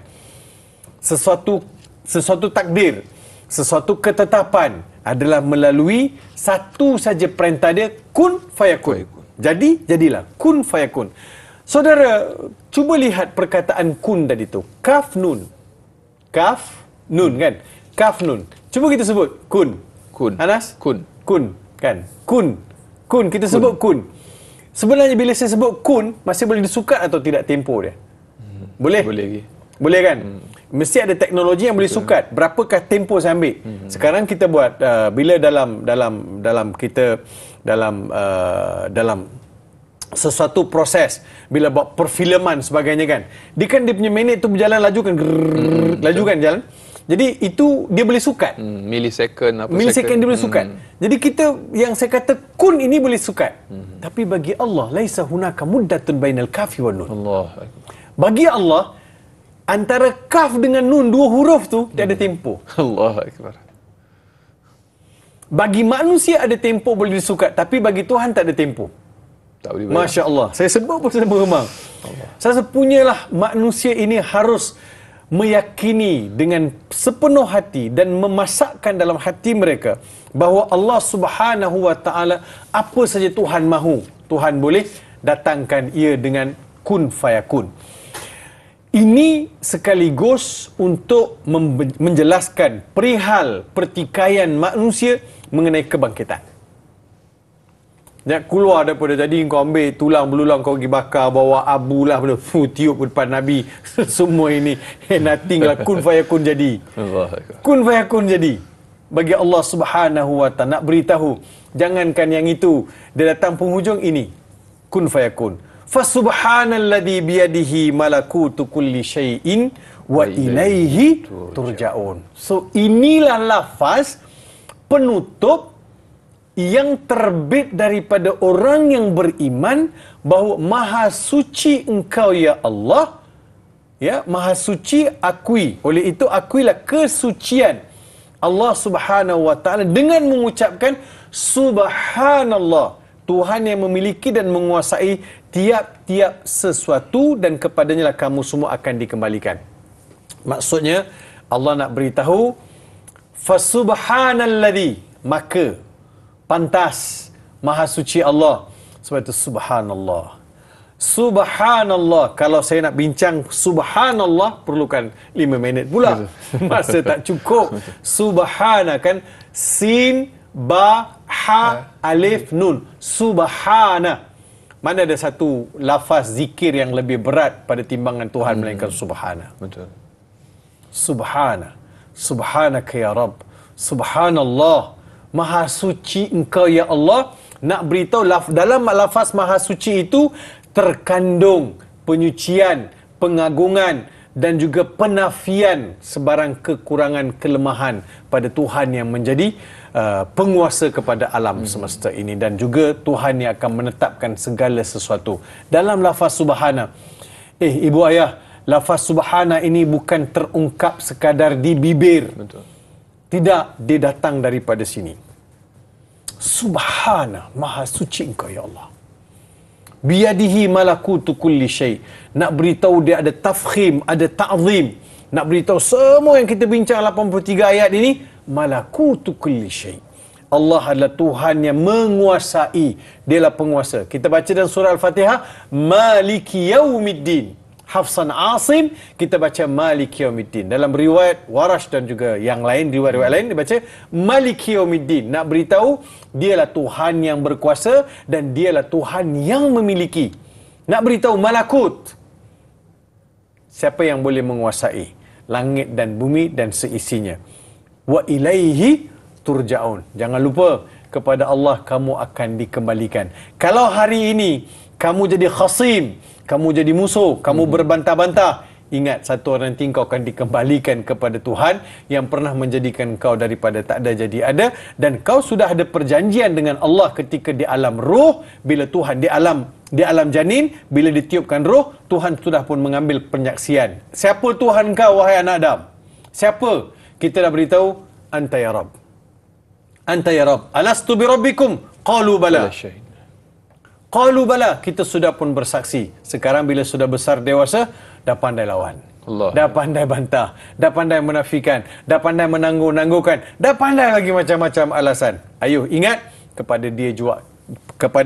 sesuatu takdir, sesuatu ketetapan adalah melalui satu saja perintah dia, kun fayakun. Jadi jadilah, kun fayakun. Saudara, cuba lihat perkataan kun tadi tu. Kaf nun. Kaf nun kan? Kaf nun. Cuba kita sebut kun. Kun. Anas? Kun. Kun kan? Kun. Kun kita sebut kun. Sebenarnya bila saya sebut kun, masih boleh disukat atau tidak tempo dia? Boleh? Boleh lagi. Boleh kan? Mesti ada teknologi yang boleh sukat. Berapakah tempo saya ambil? Sekarang kita buat bila dalam sesuatu proses, bila buat perfilman sebagainya kan, dia kan dia punya minit tu berjalan laju kan, laju kan jalan. Jadi itu dia boleh sukat. Millisecond Millisecond dia boleh sukat. Jadi kita yang saya kata kun ini boleh sukat. Tapi bagi Allah laisa hunaka muddatun bainal kafi wan nun. Allah. Bagi Allah antara kaf dengan nun, dua huruf tu tiada tempo. Allah akbar. Bagi manusia ada tempo boleh disukat, tapi bagi Tuhan tak ada tempo. Tak boleh bayang. Masya Allah. Saya sebut pun saya berhemang. Saya rasa punyalah manusia ini harus meyakini dengan sepenuh hati dan memasakkan dalam hati mereka bahawa Allah Subhanahu wa taala apa saja Tuhan mahu, Tuhan boleh datangkan ia dengan kun fayakun. Ini sekaligus untuk menjelaskan perihal pertikaian manusia mengenai kebangkitan. Nak keluar daripada tadi kau ambil tulang belulang kau pergi bakar, bawa abu lah, tiup depan Nabi. Semua ini nothing lah, kun fayakun jadi. Kun fayakun jadi. Bagi Allah Subhanahu wa taala nak beritahu, jangankan yang itu, dia datang penghujung ini. Kun fayakun. Fasubhanalladzi biyadihi malakutu kulli syai'in wa ilaihi turja'un. So inilah lafaz penutup yang terbit daripada orang yang beriman bahawa maha suci engkau ya Allah, ya, maha suci akui. Oleh itu akuilah kesucian Allah Subhanahu wa taala dengan mengucapkan subhanallah, Tuhan yang memiliki dan menguasai tiap-tiap sesuatu dan kepadanya lah kamu semua akan dikembalikan. Maksudnya Allah nak beritahu fasubhanalladzi, maka pantas maha suci Allah. Sebab itu subhanallah. Subhanallah. Kalau saya nak bincang subhanallah perlukan 5 minit pula. Masa tak cukup. Subhana kan, sin ba ha alif nun. Subhana. Mana ada satu lafaz zikir yang lebih berat pada timbangan Tuhan melainkan subhana. Betul. Subhana. Subhanaka ya Rabb. Subhanallah. Maha suci engkau ya Allah. Nak beritahu dalam lafaz maha suci itu terkandung penyucian, pengagungan dan juga penafian sebarang kekurangan, kelemahan pada Tuhan yang menjadi penguasa kepada alam semesta ini, dan juga Tuhan yang akan menetapkan segala sesuatu. Dalam lafaz subhana, ibu ayah, lafaz subhana ini bukan terungkap sekadar di bibir. Betul. Tidak, dia datang daripada sini. Subhana, maha suci engkau ya Allah. Biyadihi malakutu kulli syai. Nak beritahu dia ada tafkhim, ada ta'zim. Nak beritahu semua yang kita bincang 83 ayat ini, malakutu kulli syai. Allah adalah Tuhan yang menguasai. Dialah penguasa. Kita baca dalam surah Al-Fatihah, Maliki Yaumiddin. Hafsan Asim, kita baca Maliki Yaumiddin. Dalam riwayat Warash dan juga yang lain, riwayat-riwayat lain, dia baca Maliki Yaumiddin. Nak beritahu, dialah Tuhan yang berkuasa dan dialah Tuhan yang memiliki. Nak beritahu malakut, siapa yang boleh menguasai langit dan bumi dan seisinya. Wa ilaihi turja'un. Jangan lupa, kepada Allah kamu akan dikembalikan. Kalau hari ini kamu jadi khasim, kamu jadi musuh, kamu berbantah-bantah, Ingat, satu orang nanti kau akan dikembalikan kepada Tuhan yang pernah menjadikan kau daripada tak ada jadi ada, dan kau sudah ada perjanjian dengan Allah ketika di alam ruh, bila Tuhan di alam janin, bila ditiupkan roh, Tuhan sudah pun mengambil penyaksian. Siapa Tuhan kau, wahai anak Adam? Siapa? Kita dah beritahu, anta ya Rabb. Anta ya Rabb. Alastu bi rabbikum? Qalu bala. Qalu bala. Kita sudah pun bersaksi. Sekarang bila sudah besar dewasa, dah pandai lawan. Allah. Dah pandai bantah, dah pandai menafikan, dah pandai menangguh-nangguhkan, dah pandai lagi macam-macam alasan. Ayuh ingat, kepada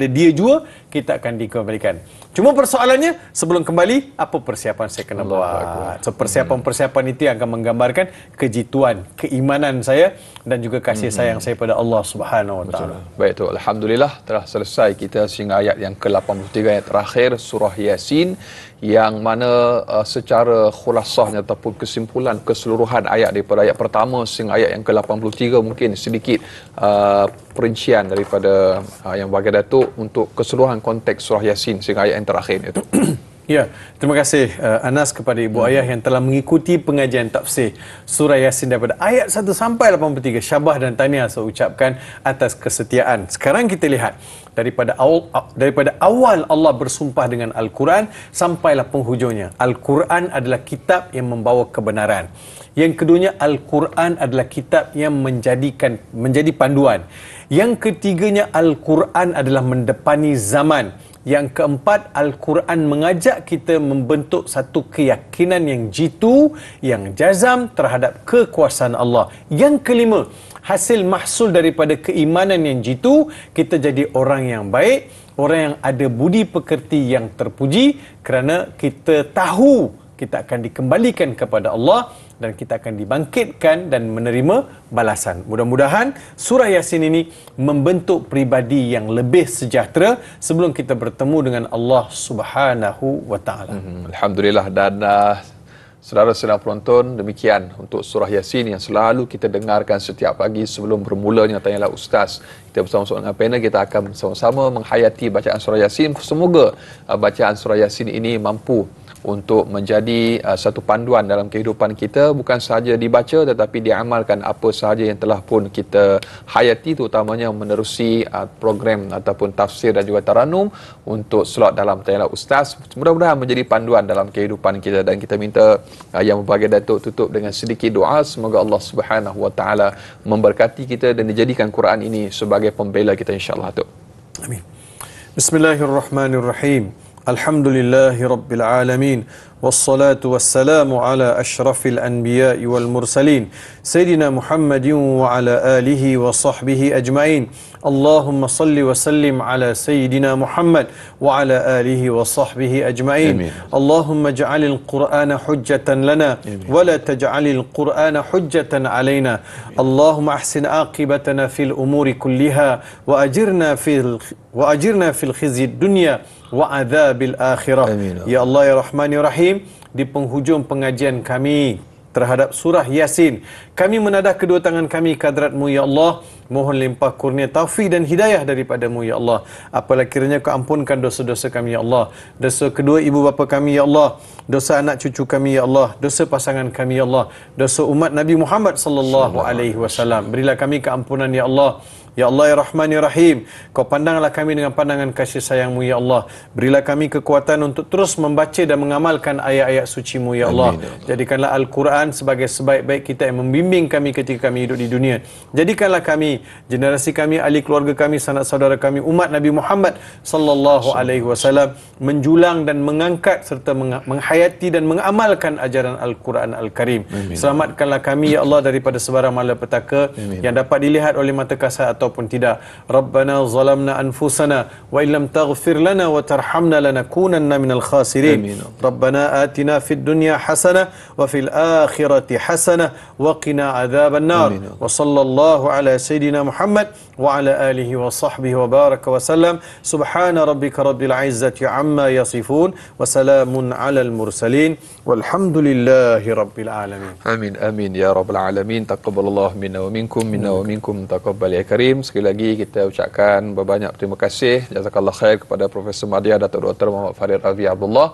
dia jua kita akan dikembalikan. Cuma persoalannya, sebelum kembali, apa persiapan saya kena buat? So, persiapan-persiapan itu yang akan menggambarkan kejituan, keimanan saya dan juga kasih sayang saya pada Allah Subhanahu Wa Taala. Baik tu, alhamdulillah telah selesai kita sehingga ayat yang ke-83 ayat terakhir surah Yasin, yang mana secara khulasahnya ataupun kesimpulan keseluruhan ayat daripada ayat pertama sehingga ayat yang ke-83 mungkin sedikit perincian daripada yang bagi Datuk untuk keseluruhan konteks surah Yasin sehingga ayat yang terakhir itu. Ya, terima kasih Anas kepada ibu ayah yang telah mengikuti pengajian tafsir surah Yasin daripada ayat 1 sampai 83. Syabas dan tahniah saya ucapkan atas kesetiaan. Sekarang kita lihat daripada awal Allah bersumpah dengan Al-Quran sampailah penghujungnya. Al-Quran adalah kitab yang membawa kebenaran. Yang keduanya, Al-Quran adalah kitab yang menjadi panduan. Yang ketiganya, Al-Quran adalah mendepani zaman. Yang keempat, Al-Quran mengajak kita membentuk satu keyakinan yang jitu, yang jazam terhadap kekuasaan Allah. Yang kelima, hasil mahsul daripada keimanan yang jitu, kita jadi orang yang baik, orang yang ada budi pekerti yang terpuji, kerana kita tahu kita akan dikembalikan kepada Allah dan kita akan dibangkitkan dan menerima balasan. Mudah-mudahan surah Yasin ini membentuk pribadi yang lebih sejahtera sebelum kita bertemu dengan Allah Subhanahu Wa Taala. Alhamdulillah. Dan saudara-saudara penonton, demikian untuk surah Yasin yang selalu kita dengarkan setiap pagi sebelum bermulanya Tanyalah Ustaz. Kita bersama-sama dengan panel, kita akan bersama-sama menghayati bacaan surah Yasin. Semoga bacaan surah Yasin ini mampu untuk menjadi satu panduan dalam kehidupan kita, bukan sahaja dibaca tetapi diamalkan apa sahaja yang telah pun kita hayati, terutamanya menerusi program ataupun tafsir dan juga taranum untuk slot dalam Tanyalah Ustaz. Mudah-mudahan menjadi panduan dalam kehidupan kita, dan kita minta yang berbahagia Datuk tutup dengan sedikit doa, semoga Allah Subhanahu Wa Taala memberkati kita dan dijadikan Quran ini sebagai pembela kita, insya-Allah Datuk. Amin. Bismillahirrahmanirrahim. Alhamdulillahi Rabbil Alamin. Wassalatu wassalamu ala ashrafil anbiya'i wal mursalin Sayyidina Muhammadin wa ala alihi wa sahbihi ajma'in. Allahumma salli wa sallim ala Sayyidina Muhammad wa ala alihi wa sahbihi ajma'in. Amin. Allahumma ja'alil Qur'ana hujjatan lana wa la taj'alil Qur'ana hujjatan alaina. Allahumma ahsin aqibatana fil umuri kulliha wa ajirna fil khizyi dunya wa adzabil akhirah. Amin. Ya Allah ya Rahman ya Rahim, di penghujung pengajian kami terhadap surah Yasin, kami menadah kedua tangan kami ke hadrat-Mu ya Allah, mohon limpah kurnia taufik dan hidayah daripada-Mu ya Allah. Apalah kiranya Kau ampunkan dosa-dosa kami ya Allah, dosa kedua ibu bapa kami ya Allah, dosa anak cucu kami ya Allah, dosa pasangan kami ya Allah, dosa umat Nabi Muhammad sallallahu alaihi wasallam. Berilah kami keampunan ya Allah. Ya Allah ya Rahman ya Rahim, Kau pandanglah kami dengan pandangan kasih sayang-Mu ya Allah. Berilah kami kekuatan untuk terus membaca dan mengamalkan ayat-ayat suci-Mu ya Allah. Jadikanlah Al-Quran sebagai sebaik-baik kita yang membimbing kami ketika kami hidup di dunia. Jadikanlah kami, generasi kami, ahli keluarga kami, sanak saudara kami, umat Nabi Muhammad sallallahu alaihi wasallam menjulang dan mengangkat serta menghayati dan mengamalkan ajaran Al-Quran Al-Karim. Selamatkanlah kami ya Allah daripada sebarang malapetaka yang dapat dilihat oleh mata kasat ataupun tidak. Rabbana zalamna anfusana wa illam taghfir lana wa tarhamna lanakunanna minal khasirin. Rabbana atina fid dunya hasanah wa fil akhirati hasanah wa qina adzaban nar. Wa sallallahu ala sayidina Muhammad wa ala alihi wa sahbihi wa baraka wa sallam. Subhana rabbika rabbil izzati amma yasifun wa salamun alal mursalin walhamdulillahi rabbil alamin. Amin amin ya rabbal alamin. Taqabbalallahu minna wa minkum taqabbal ya karim. Sekali lagi kita ucapkan berbanyak terima kasih, jazakallah khair kepada Profesor Madya Datuk Dr. Muhammad Farid Ravi Abdullah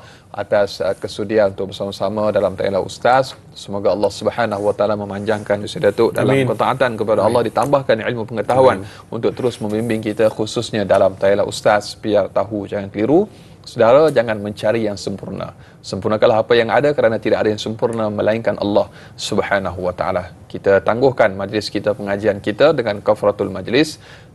atas kesudian untuk bersama-sama dalam Ta'ala Ustaz. Semoga Allah Subhanahu wa taala memanjangkan usia Datuk dalam ketaatan kepada Allah, ditambahkan ilmu pengetahuan untuk terus membimbing kita khususnya dalam Ta'ala Ustaz, biar tahu jangan keliru. Saudara, jangan mencari yang sempurna. Sempurnakanlah apa yang ada, kerana tidak ada yang sempurna melainkan Allah Subhanahu wa taala. Kita tangguhkan majlis kita, pengajian kita dengan kafaratul majlis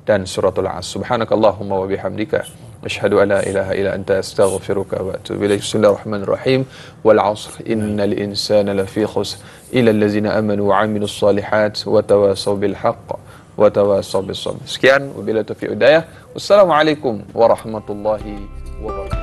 dan suratul As. Subhanakallahumma wa bihamdika asyhadu an la ilaha illa anta astaghfiruka wa atubu ilaik. Bismillahirrahmanirrahim. Wal 'asr innal insana lafi khusr illa allazina amanu wa 'amilus solihat wa tawasaw bil haqq wa tawasaw bis sabr. Sekian, wabillahi taufiq hidayah. Wassalamualaikum warahmatullahi wabarakatuh.